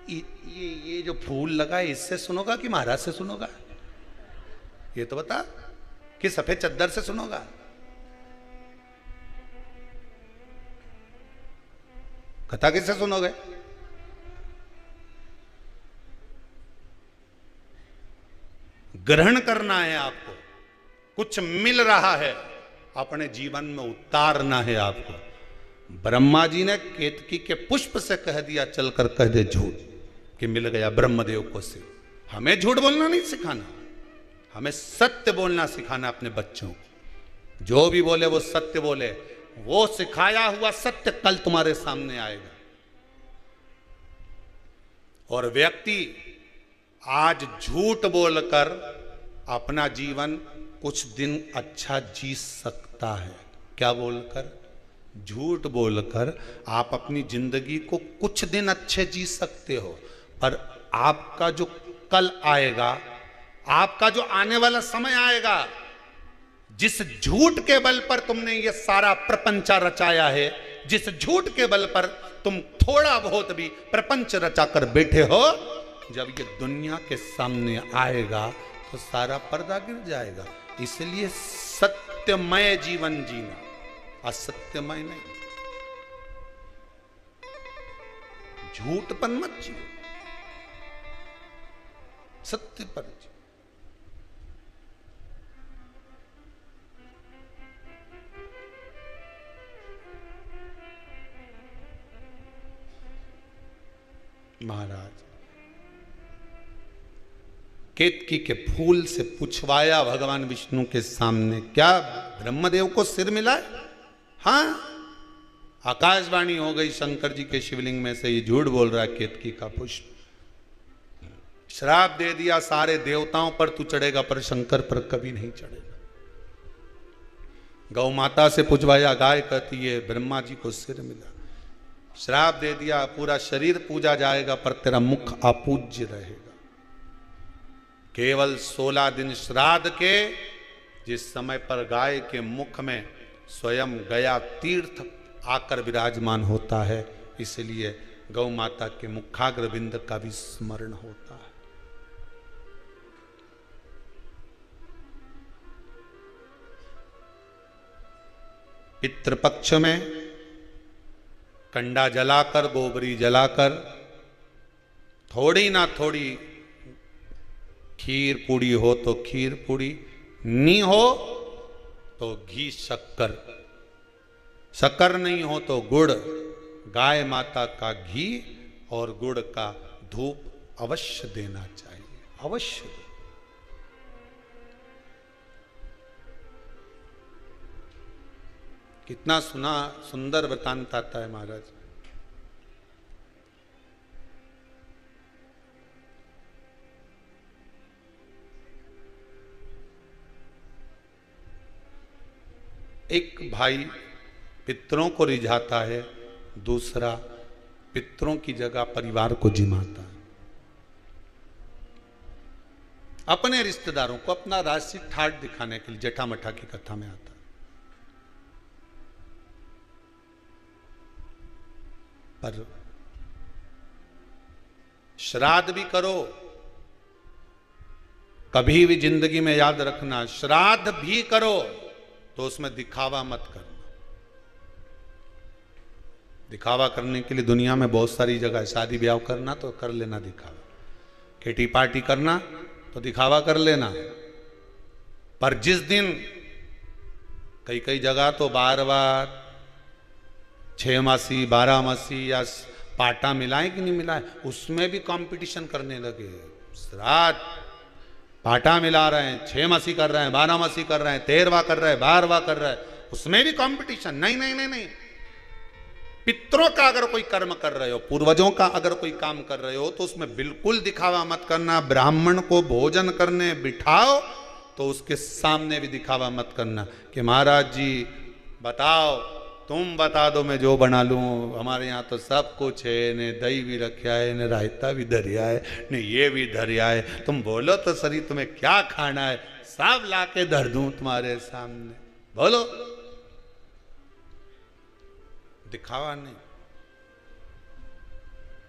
ये जो फूल लगा है इससे सुनोगा कि महाराज से सुनोगा? ये तो बता, कि सफेद चद्दर से सुनोगा? कथा किससे सुनोगे? ग्रहण करना है आपको, कुछ मिल रहा है अपने जीवन में उतारना है आपको। ब्रह्मा जी ने केतकी के पुष्प से कह दिया, चलकर कह दे झूठ, कि मिल गया ब्रह्मदेव को सिर। हमें झूठ बोलना नहीं सिखाना, हमें सत्य बोलना सिखाना अपने बच्चों को। जो भी बोले वो सत्य बोले, वो सिखाया हुआ सत्य कल तुम्हारे सामने आएगा। और व्यक्ति आज झूठ बोलकर अपना जीवन कुछ दिन अच्छा जी सकता है। क्या बोलकर? झूठ बोलकर आप अपनी जिंदगी को कुछ दिन अच्छे जी सकते हो, पर आपका जो कल आएगा, आपका जो आने वाला समय आएगा, जिस झूठ के बल पर तुमने ये सारा प्रपंच रचाया है, जिस झूठ के बल पर तुम थोड़ा बहुत भी प्रपंच रचा कर बैठे हो, जब ये दुनिया के सामने आएगा तो सारा पर्दा गिर जाएगा। इसलिए सत्यमय जीवन जीना, असत्यमय नहीं। झूठपन मत जियो, सत्य पर जियो। महाराज केतकी के फूल से पूछवाया भगवान विष्णु के सामने, क्या ब्रह्मदेव को सिर मिला है? हाँ, आकाशवाणी हो गई शंकर जी के शिवलिंग में से, ये झूठ बोल रहा है केतकी का पुष्प। श्राप दे दिया सारे देवताओं पर तू चढ़ेगा, पर शंकर पर कभी नहीं चढ़ेगा। गौ माता से पूछवाया, गाय कहती है ब्रह्मा जी को सिर मिला। श्राप दे दिया पूरा शरीर पूजा जाएगा, पर तेरा मुख अपूज्य रहेगा। केवल 16 दिन श्राद्ध के, जिस समय पर गाय के मुख में स्वयं गया तीर्थ आकर विराजमान होता है, इसलिए गौ माता के मुखाग्र बिंद का भी स्मरण होता है। पितृपक्ष में कंडा जलाकर, गोबरी जलाकर, थोड़ी ना थोड़ी खीर पूड़ी हो तो खीर पूड़ी, नहीं हो तो घी शक्कर, शक्कर नहीं हो तो गुड़, गाय माता का घी और गुड़ का धूप अवश्य देना चाहिए, अवश्य। कितना सुंदर वृतांत आता है महाराज। एक भाई पितरों को रिझाता है, दूसरा पितरों की जगह परिवार को जिमाता है। अपने रिश्तेदारों को अपना राशि ठाट दिखाने के लिए जेठा मठा की कथा में आता है। पर श्राद्ध भी करो, कभी भी जिंदगी में याद रखना, श्राद्ध भी करो तो उसमें दिखावा मत करना। दिखावा करने के लिए दुनिया में बहुत सारी जगह है। शादी ब्याह करना तो कर लेना दिखावा, किटी पार्टी करना तो दिखावा कर लेना, पर जिस दिन कई कई जगह तो बार-बार 6 मासी 12 मासी या पाटा मिलाए कि नहीं मिलाए, उसमें भी कंपटीशन करने लगे। श्राद्ध पाटा मिला रहे हैं, 6 मासी कर रहे हैं, 12 मासी कर रहे हैं, 13वां कर रहे हैं, 12वां कर रहे हैं, उसमें भी कंपटीशन। नहीं नहीं नहीं नहीं, पितरों का अगर कोई कर्म कर रहे हो, पूर्वजों का अगर कोई काम कर रहे हो, तो उसमें बिल्कुल दिखावा मत करना। ब्राह्मण को भोजन करने बिठाओ तो उसके सामने भी दिखावा मत करना कि महाराज जी बताओ, तुम बता दो मैं जो बना लूँ, हमारे यहाँ तो सब कुछ है, ने दही भी रखा है, ने रायता भी धरिया है, ने ये भी धरिया है, तुम बोलो तो सही तुम्हें क्या खाना है, सब ला के धर दूँ तुम्हारे सामने, बोलो। दिखावा नहीं,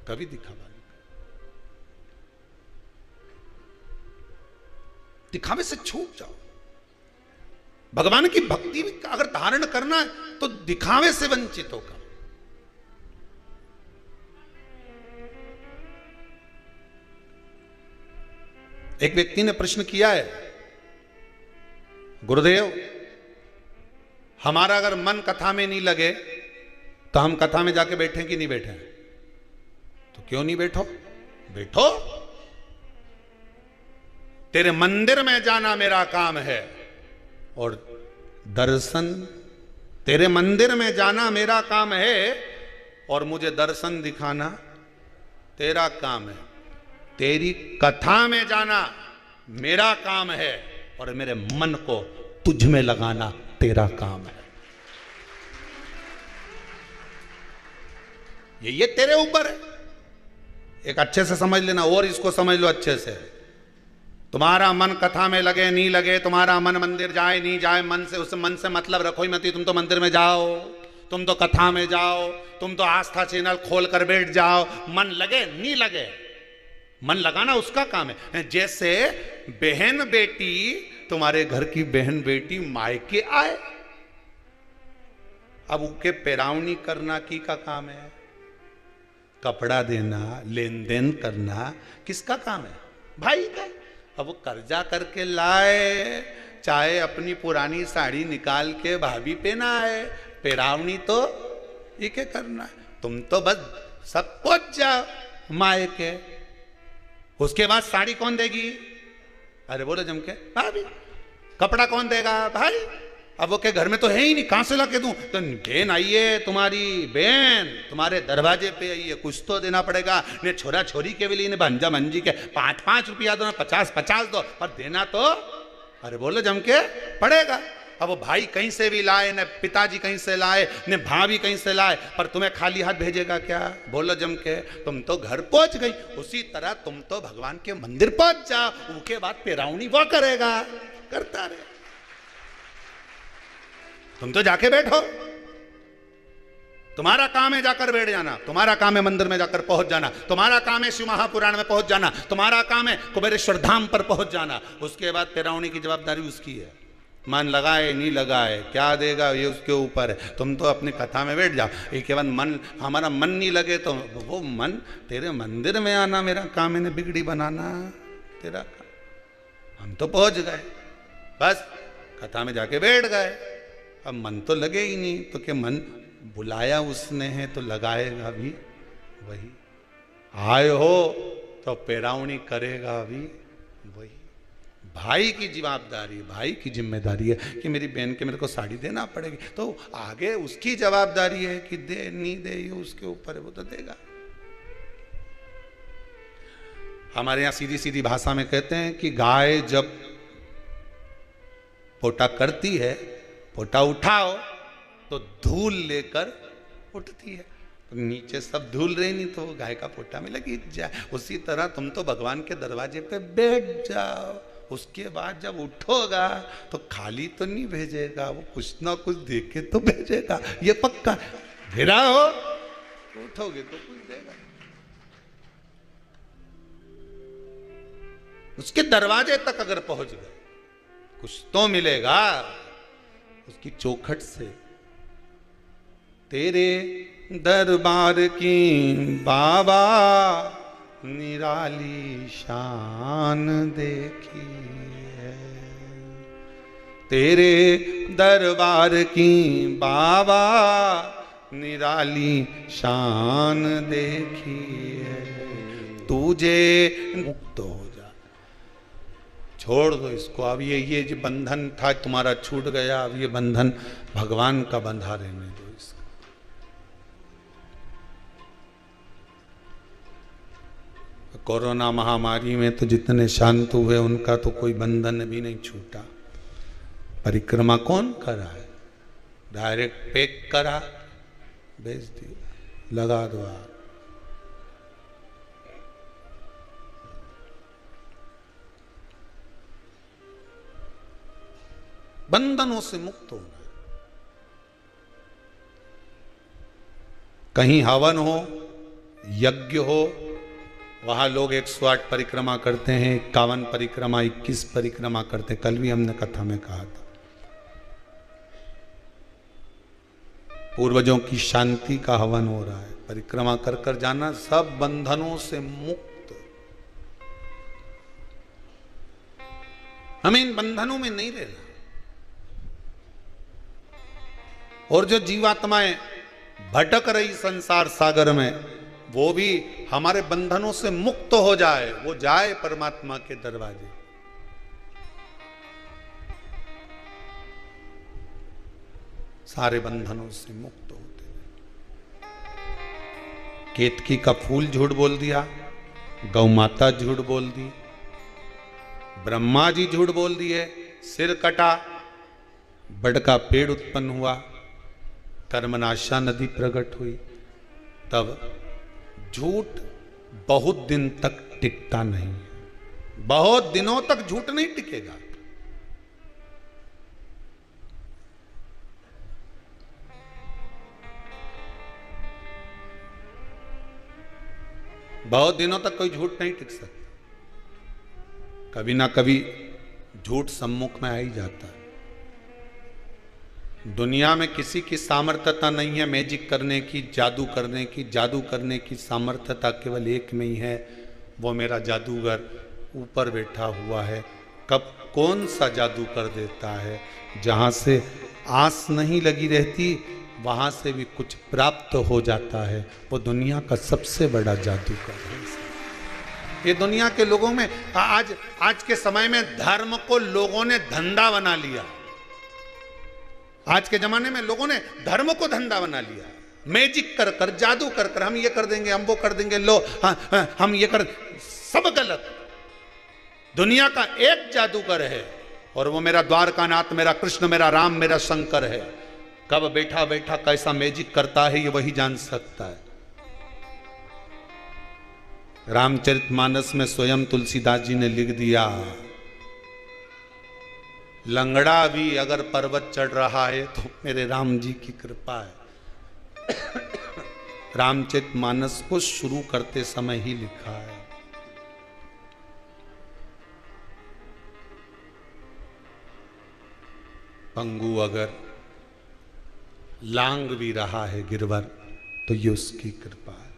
कभी दिखावा नहीं। दिखावे से छूट जाओ। भगवान की भक्ति अगर धारण करना है तो दिखावे से वंचित होगा। एक व्यक्ति ने प्रश्न किया है, गुरुदेव हमारा अगर मन कथा में नहीं लगे तो हम कथा में जाके बैठे कि नहीं बैठे? तो क्यों नहीं बैठो? बैठो। तेरे मंदिर में जाना मेरा काम है और दर्शन, तेरे मंदिर में जाना मेरा काम है और मुझे दर्शन दिखाना तेरा काम है। तेरी कथा में जाना मेरा काम है और मेरे मन को तुझ में लगाना तेरा काम है। ये तेरे ऊपर है। एक अच्छे से समझ लेना और इसको समझ लो अच्छे से। तुम्हारा मन कथा में लगे नहीं लगे, तुम्हारा मन मंदिर जाए नहीं जाए, मन से उस मन से मतलब रखो ही मत। तुम तो मंदिर में जाओ, तुम तो कथा में जाओ, तुम तो आस्था चैनल खोल कर बैठ जाओ, मन लगे नहीं लगे, मन लगाना उसका काम है। जैसे बहन बेटी, तुम्हारे घर की बहन बेटी मायके आए, अब उनके पैरावनी करना की का काम है? कपड़ा देना, लेन देन करना किसका काम है? भाई का। अब वो कर्जा करके लाए, चाहे अपनी पुरानी साड़ी निकाल के भाभी पहनाए, पैरावनी तो ये क्या करना है? तुम तो बस सब पहुंच जाओ मायके, उसके बाद साड़ी कौन देगी? अरे बोलो जम के, भाभी। कपड़ा कौन देगा? भाई। अब वो के घर में तो है ही नहीं, कहां से ला के दूं? तो बहन आई है, तुम्हारी बहन तुम्हारे दरवाजे पे आई है, कुछ तो देना पड़ेगा। ने छोरा छोरी के लिए, भांजा मंजी के 5-5 रुपया दो, 50-50 दो, पर देना तो अरे बोलो जम के पड़ेगा। अब वो भाई कहीं से भी लाए, न पिताजी कहीं से लाए, न भाभी कहीं से लाए, पर तुम्हें खाली हाथ भेजेगा क्या? बोलो जम के। तुम तो घर पहुंच गई, उसी तरह तुम तो भगवान के मंदिर पहुंच जाओ, उसके बाद पैरावनी वो करेगा, करता रहे। तुम तो जाके बैठो, तुम्हारा काम है जाकर बैठ जाना, तुम्हारा काम है मंदिर में जाकर पहुंच जाना, तुम्हारा काम है शिव महापुराण में पहुंच जाना, तुम्हारा काम है कुबेरेश्वर धाम पर पहुंच जाना। उसके बाद पैरावनी की जवाबदारी उसकी है। मन लगाए नहीं लगाए, क्या देगा ये उसके ऊपर है। तुम तो अपनी कथा में बैठ जाओ। एक के बाद मन, हमारा मन नहीं लगे तो वो मन, तेरे मंदिर में आना मेरा काम है, बिगड़ी बनाना तेरा काम। हम तो पहुंच गए, बस कथा में जाके बैठ गए। अब मन तो लगे ही नहीं, तो क्या मन बुलाया उसने है तो लगाएगा भी वही। आए हो तो पैरावनी करेगा भी वही। भाई की जवाबदारी, भाई की जिम्मेदारी है कि मेरी बहन के मेरे को साड़ी देना पड़ेगी, तो आगे उसकी जवाबदारी है कि दे नहीं दे, ये उसके ऊपर है, वो तो देगा। हमारे यहां सीधी सीधी भाषा में कहते हैं कि गाय जब पोटा करती है, पोटा उठाओ तो धूल लेकर उठती है। तो नीचे सब धूल रही नहीं तो गाय का पोटा में लगी जाए। उसी तरह तुम तो भगवान के दरवाजे पे बैठ जाओ, उसके बाद जब उठोगा तो खाली तो नहीं भेजेगा, वो कुछ ना कुछ दे के तो भेजेगा, ये पक्का। भिड़ा हो उठोगे तो कुछ देगा। उसके दरवाजे तक अगर पहुंच गए कुछ तो मिलेगा उसकी चौखट से। तेरे दरबार की बाबा निराली शान देखी है, तेरे दरबार की बाबा निराली शान देखी है। तुझे मुक्त हो जा, छोड़ दो इसको। अब ये जो बंधन था तुम्हारा छूट गया, अब ये बंधन भगवान का बंधा रहने दो इसको। कोरोना महामारी में तो जितने शांत हुए उनका तो कोई बंधन भी नहीं छूटा। परिक्रमा कौन करा है? डायरेक्ट पैक करा, भेज दिया, लगा दो आप। बंधनों से मुक्त होना। कहीं हवन हो, यज्ञ हो, वहां लोग 108 परिक्रमा करते हैं, 51 परिक्रमा, 21 परिक्रमा करते हैं। कल भी हमने कथा में कहा था, पूर्वजों की शांति का हवन हो रहा है। परिक्रमा कर कर जाना, सब बंधनों से मुक्त। हमें इन बंधनों में नहीं रहना। और जो जीवात्माएं भटक रही संसार सागर में, वो भी हमारे बंधनों से मुक्त हो जाए, वो जाए परमात्मा के दरवाजे। सारे बंधनों से मुक्त होते। केतकी का फूल झूठ बोल दिया, गौ माता झूठ बोल दी, ब्रह्मा जी झूठ बोल दिए, सिर कटा, बड़ का पेड़ उत्पन्न हुआ, कर्मनाशा नदी प्रकट हुई। तब झूठ बहुत दिन तक टिकता नहीं, बहुत दिनों तक झूठ नहीं टिकेगा। बहुत दिनों तक कोई झूठ नहीं टिक सकता। कभी ना कभी झूठ सम्मुख में आ ही जाता है। दुनिया में किसी की सामर्थ्यता नहीं है मैजिक करने की, जादू करने की। जादू करने की सामर्थ्यता केवल एक में ही है, वो मेरा जादूगर ऊपर बैठा हुआ है। कब कौन सा जादू कर देता है, जहाँ से आस नहीं लगी रहती वहाँ से भी कुछ प्राप्त हो जाता है, वो दुनिया का सबसे बड़ा जादूगर है। ये दुनिया के लोगों में आज के समय में धर्म को लोगों ने धंधा बना लिया। आज के जमाने में लोगों ने धर्म को धंधा बना लिया। मैजिक कर कर, जादू कर कर, हम ये कर देंगे, हम वो कर देंगे, लो हम ये कर, सब गलत। दुनिया का एक जादूगर है और वो मेरा द्वारकानाथ, मेरा कृष्ण, मेरा राम, मेरा शंकर है। कब बैठा बैठा कैसा मैजिक करता है ये वही जान सकता है। रामचरितमानस में स्वयं तुलसीदास जी ने लिख दिया, लंगड़ा भी अगर पर्वत चढ़ रहा है तो मेरे राम जी की कृपा है। रामचरितमानस को शुरू करते समय ही लिखा है। पंगु अगर लांग भी रहा है गिरवर तो ये उसकी कृपा है।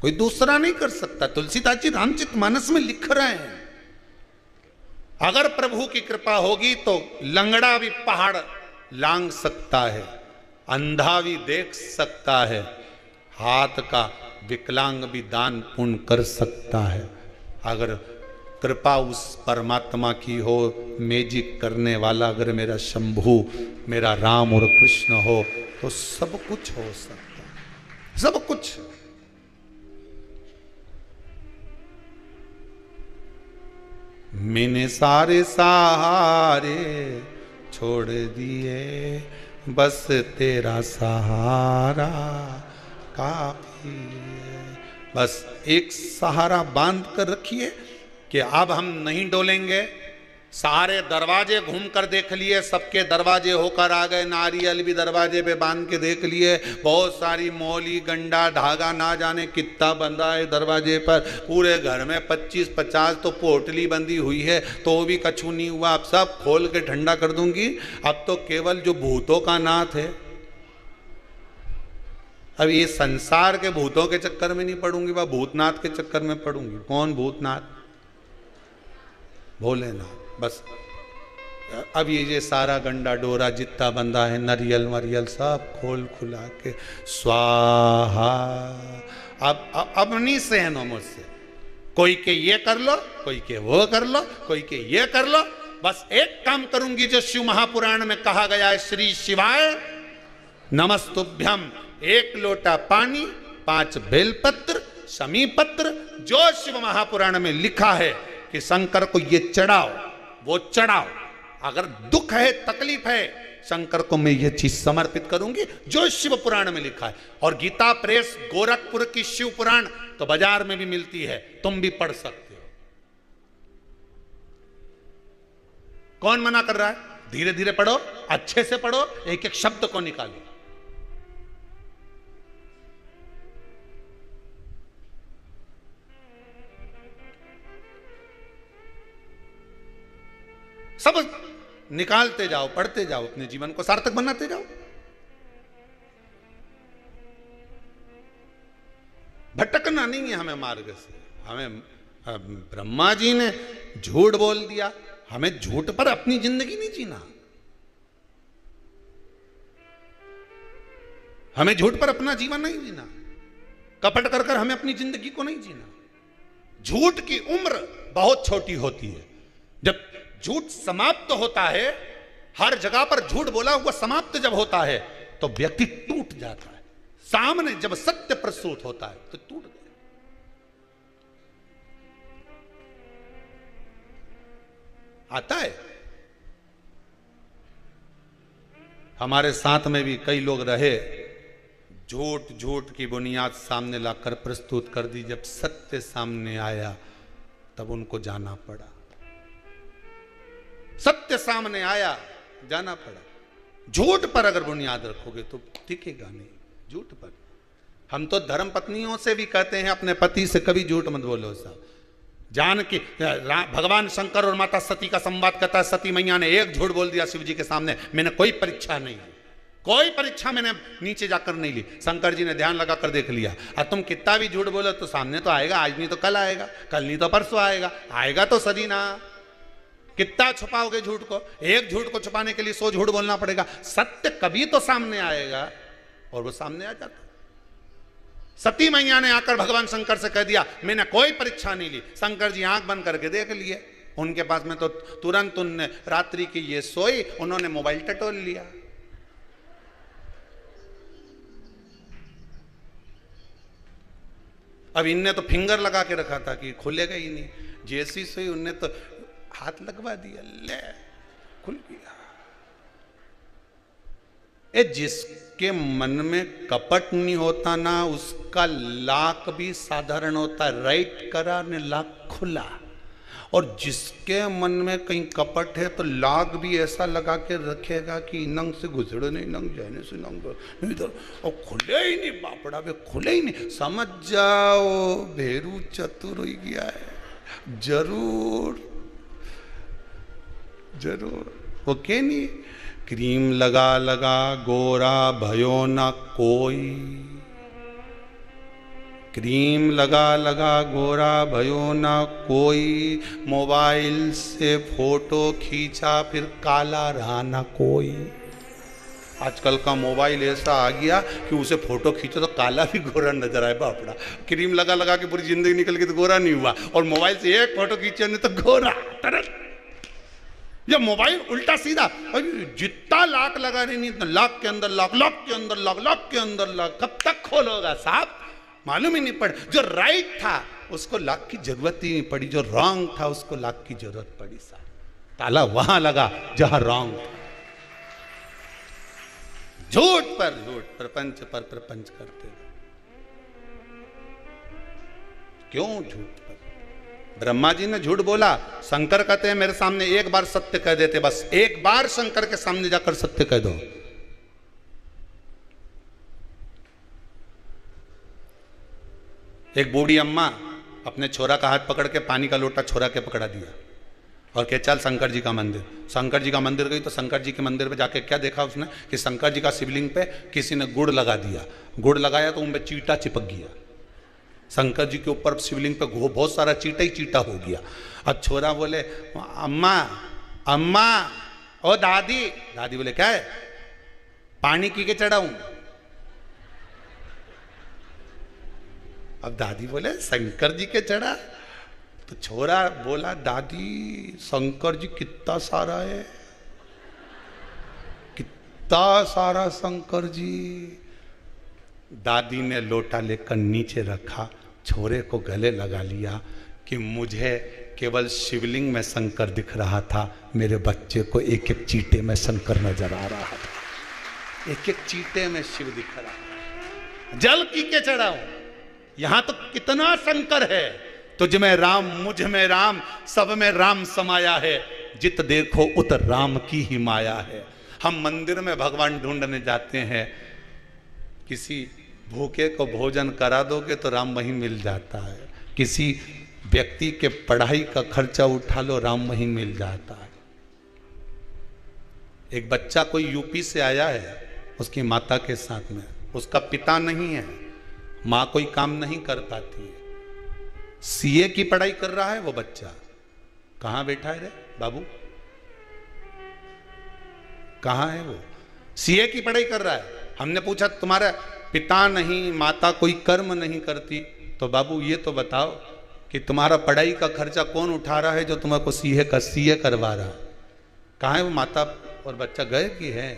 कोई दूसरा नहीं कर सकता। तुलसीदास जी रामचरितमानस में लिख रहे हैं, अगर प्रभु की कृपा होगी तो लंगड़ा भी पहाड़ लांग सकता है, अंधा भी देख सकता है, हाथ का विकलांग भी दान पुण्य कर सकता है। अगर कृपा उस परमात्मा की हो, मैजिक करने वाला अगर मेरा शंभु, मेरा राम और कृष्ण हो, तो सब कुछ हो सकता है, सब कुछ। मैंने सारे सहारे छोड़ दिए, बस तेरा सहारा काफी है। बस एक सहारा बांध कर रखिए कि अब हम नहीं डोलेंगे। सारे दरवाजे घूम कर देख लिए, सबके दरवाजे होकर आ गए, नारियल भी दरवाजे पे बांध के देख लिए, बहुत सारी मौली गंडा धागा ना जाने कितना बंधा है दरवाजे पर, पूरे घर में 25-50 तो पोटली बंधी हुई है, तो भी कछु नहीं हुआ। अब सब खोल के ठंडा कर दूंगी। अब तो केवल जो भूतों का नाथ है, अब ये संसार के भूतों के चक्कर में नहीं पड़ूंगी, वह भूतनाथ के चक्कर में पड़ूंगी। कौन भूतनाथ? भोलेनाथ। बस अब ये सारा गंडा डोरा जितना बंधा है, नरियल मरियल सब खोल खुला के स्वाहा। अब नहीं सहन हो मुझसे। कोई के ये कर लो, कोई के वो कर लो, कोई के ये कर लो। बस एक काम करूंगी जो शिव महापुराण में कहा गया है, श्री शिवाय नमस्तुभ्यम। 1 लोटा पानी, 5 बेलपत्र, समीपत्र, जो शिव महापुराण में लिखा है कि शंकर को ये चढ़ाओ, वो चढ़ाओ। अगर दुख है, तकलीफ है, शंकर को मैं ये चीज समर्पित करूंगी जो शिव पुराण में लिखा है। और गीता प्रेस गोरखपुर की शिव पुराण तो बाजार में भी मिलती है, तुम भी पढ़ सकते हो। कौन मना कर रहा है? धीरे धीरे पढ़ो, अच्छे से पढ़ो, एक एक शब्द को निकालो। सब निकालते जाओ, पढ़ते जाओ, अपने जीवन को सार्थक बनाते जाओ। भटकना नहीं है हमें मार्ग से। हमें ब्रह्मा जी ने झूठ बोल दिया, हमें झूठ पर अपनी जिंदगी नहीं जीना। हमें झूठ पर अपना जीवन नहीं जीना, कपट कर कर हमें अपनी जिंदगी को नहीं जीना। झूठ की उम्र बहुत छोटी होती है। जब झूठ समाप्त होता है, हर जगह पर झूठ बोला हुआ समाप्त जब होता है तो व्यक्ति टूट जाता है। सामने जब सत्य प्रस्तुत होता है तो टूट गया। आता है। हमारे साथ में भी कई लोग रहे, झूठ झूठ की बुनियाद सामने लाकर प्रस्तुत कर दी। जब सत्य सामने आया तब उनको जाना पड़ा। सत्य सामने आया, जाना पड़ा। झूठ पर अगर बुनियाद रखोगे तो टिकेगा नहीं। झूठ पर हम तो धर्म पत्नियों से भी कहते हैं, अपने पति से कभी झूठ मत बोलो साहब। जान की भगवान शंकर और माता सती का संवाद कहता है, सती मैया ने एक झूठ बोल दिया शिव जी के सामने, मैंने कोई परीक्षा नहीं, कोई परीक्षा मैंने नीचे जाकर नहीं ली। शंकर जी ने ध्यान लगा कर देख लिया। और तुम कितना भी झूठ बोलो तो सामने तो आएगा, आज नहीं तो कल आएगा, कल नहीं तो परसों आएगा, आएगा तो सदी ना। कितना छुपाओगे झूठ को? एक झूठ को छुपाने के लिए 100 झूठ बोलना पड़ेगा। सत्य कभी तो सामने आएगा, और वो सामने आ जाता। सती मैया ने आकर भगवान शंकर से कह दिया, मैंने कोई परीक्षा नहीं ली। शंकर जी आंख बंद करके देख लिए। उनके पास में तो तुरंत उनने रात्रि की ये सोई, उन्होंने मोबाइल टटोल लिया। अब इनने तो फिंगर लगा के रखा था कि खुलेगा ही नहीं। जैसी सोई उनने तो हाथ लगवा दिया, ले खुल गया। जिसके मन में कपट नहीं होता ना, उसका लाक भी साधारण होता है। राइट करा ने लाक खुला। और जिसके मन में कहीं कपट है तो लाक भी ऐसा लगा के रखेगा कि नंग से गुजरे नहीं, नंग जाने से नंग नहीं, तो और खुले ही नहीं बापड़ा, वे खुले ही नहीं। समझ जाओ भेरू चतुर हो गया है। जरूर जरूर। ओके नहीं। क्रीम लगा लगा गोरा भयो ना कोई, क्रीम लगा लगा गोरा भयो ना कोई, मोबाइल से फोटो खींचा फिर काला रहा ना कोई। आजकल का मोबाइल ऐसा आ गया कि उसे फोटो खींचो तो काला भी गोरा नजर आए बापड़ा। क्रीम लगा लगा के पूरी जिंदगी निकल गई तो गोरा नहीं हुआ, और मोबाइल से एक फोटो खींचे नहीं तो गोरा। ये मोबाइल उल्टा सीधा। जितना लाख लगा रही नहीं तो लाख के अंदर लाख, लाख के अंदर लाख, लाख के अंदर लाख, कब तक खोलोगा साहब? मालूम ही नहीं पड़। जो राइट था उसको लाख की जरूरत ही नहीं पड़ी, जो रॉन्ग था उसको लाख की जरूरत पड़ी साहब। ताला वहां लगा जहां रॉन्ग था। झूठ पर झूठ, प्रपंच पर प्रपंच करते। क्यों झूठ? ब्रह्मा जी ने झूठ बोला, शंकर कहते हैं मेरे सामने एक बार सत्य कह देते, बस एक बार शंकर के सामने जाकर सत्य कह दो। एक बूढ़ी अम्मा अपने छोरा का हाथ पकड़ के पानी का लोटा छोरा के पकड़ा दिया और कह चल शंकर जी का मंदिर। शंकर जी का मंदिर गई तो शंकर जी के मंदिर पे जाके क्या देखा उसने कि शंकर जी का शिवलिंग पे किसी ने गुड़ लगा दिया। गुड़ लगाया तो उनपे चींटा चिपक गया। शंकर जी के ऊपर शिवलिंग पे बहुत सारा चींटा ही चींटा हो गया। अब छोरा बोले अम्मा अम्मा ओ दादी। दादी बोले क्या है? पानी की के चढ़ाऊं? अब दादी बोले शंकर जी के चढ़ा। तो छोरा बोला दादी शंकर जी कितना सारा है, कितना सारा शंकर जी। दादी ने लोटा लेकर नीचे रखा, छोरे को गले लगा लिया कि मुझे केवल शिवलिंग में शंकर दिख रहा था, मेरे बच्चे को एक एक चीटे में शंकर नजर आ रहा था। एक एक चीटे में शिव दिख रहा। जल की के चढ़ाऊं, यहां तो कितना शंकर है। तुझ में राम, मुझ में राम, सब में राम समाया है, जित देखो उत राम की ही माया है। हम मंदिर में भगवान ढूंढने जाते हैं, किसी भूखे को भोजन करा दोगे तो राम वहीं मिल जाता है। किसी व्यक्ति के पढ़ाई का खर्चा उठा लो, राम वहीं मिल जाता है। एक बच्चा कोई यूपी से आया है, उसकी माता के साथ में, उसका पिता नहीं है, मां कोई काम नहीं कर पाती है, सीए की पढ़ाई कर रहा है वो बच्चा। कहां बैठा है रे बाबू, कहां है वो? सीए की पढ़ाई कर रहा है। हमने पूछा तुम्हारा पिता नहीं, माता कोई कर्म नहीं करती, तो बाबू ये तो बताओ कि तुम्हारा पढ़ाई का खर्चा कौन उठा रहा है जो तुम्हारे सीए करवा रहा है? कहां है वो? माता और बच्चा गए कि है?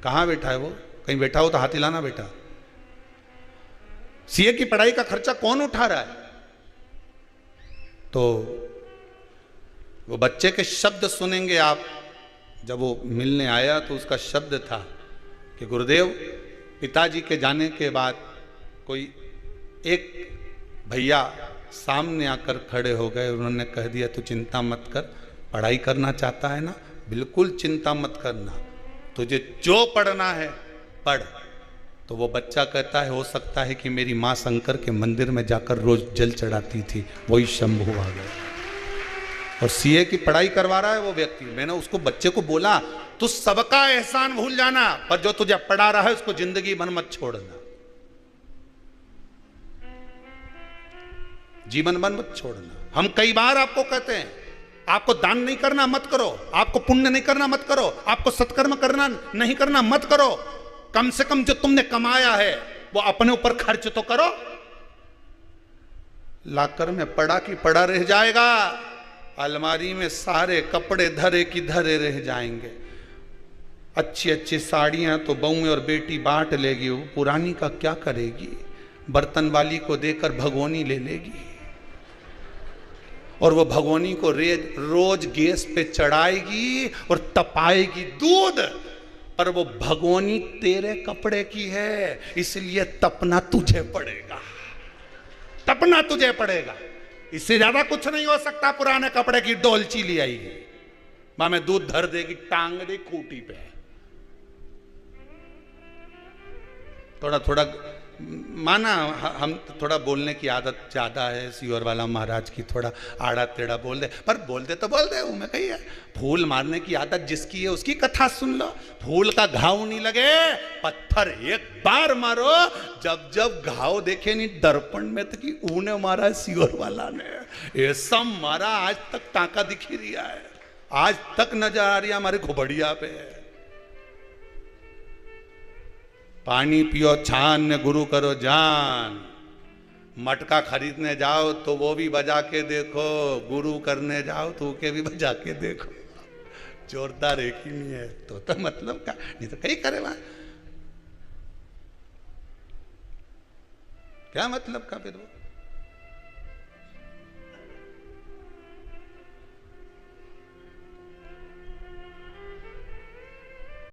कहां बैठा है वो? कहीं बैठा हो तो हाथ हिलाना बेटा। सीए की पढ़ाई का खर्चा कौन उठा रहा है? तो वो बच्चे के शब्द सुनेंगे आप। जब वो मिलने आया तो उसका शब्द था कि गुरुदेव, पिताजी के जाने के बाद कोई एक भैया सामने आकर खड़े हो गए, उन्होंने कह दिया तू चिंता मत कर, पढ़ाई करना चाहता है ना, बिल्कुल चिंता मत करना, तुझे जो पढ़ना है पढ़। तो वो बच्चा कहता है हो सकता है कि मेरी माँ शंकर के मंदिर में जाकर रोज जल चढ़ाती थी, वही शंभू आ गया और सीए की पढ़ाई करवा रहा है वो व्यक्ति। मैंने उसको बच्चे को बोला तू सबका एहसान भूल जाना, पर जो तुझे पढ़ा रहा है उसको जिंदगी भर मत छोड़ना, जीवन भर मत छोड़ना। हम कई बार आपको कहते हैं आपको दान नहीं करना मत करो, आपको पुण्य नहीं करना मत करो, आपको सत्कर्म करना नहीं करना मत करो, कम से कम जो तुमने कमाया है वो अपने ऊपर खर्च तो करो। लाकर में पड़ा की पड़ा रह जाएगा, अलमारी में सारे कपड़े धरे की धरे रह जाएंगे। अच्छी अच्छी साड़ियां तो बहू और बेटी बांट लेगी, वो पुरानी का क्या करेगी? बर्तन वाली को देकर भगोनी ले लेगी और वो भगोनी को रोज गैस पे चढ़ाएगी और तपाएगी दूध, पर वो भगोनी तेरे कपड़े की है, इसलिए तपना तुझे पड़ेगा, तपना तुझे पड़ेगा। इससे ज्यादा कुछ नहीं हो सकता। पुराने कपड़े की डोलची ले आएगी, मां में दूध धर देगी, टांग दे खूटी पे। थोड़ा थोड़ा माना हम थोड़ा बोलने की आदत ज्यादा है, सियोर वाला महाराज की थोड़ा आड़ा टेढ़ा बोल दे, पर बोल दे तो बोल दे, मैं कही है। फूल मारने की आदत जिसकी है उसकी कथा सुन लो। फूल का घाव नहीं लगे, पत्थर एक बार मारो, जब जब घाव देखे नहीं दर्पण में तो कि ऊने मारा सियोर वाला ने, ऐसा मारा आज तक टाका दिख ही रहा है, आज तक नजर आ रही है हमारे घुबड़िया पे। पानी पियो छान, गुरु करो जान। मटका खरीदने जाओ तो वो भी बजा के देखो, गुरु करने जाओ तो के भी बजा के देखो। जोरदार एक ही नहीं है तो मतलब का नहीं तो कहीं करे वहां क्या मतलब का फिर वो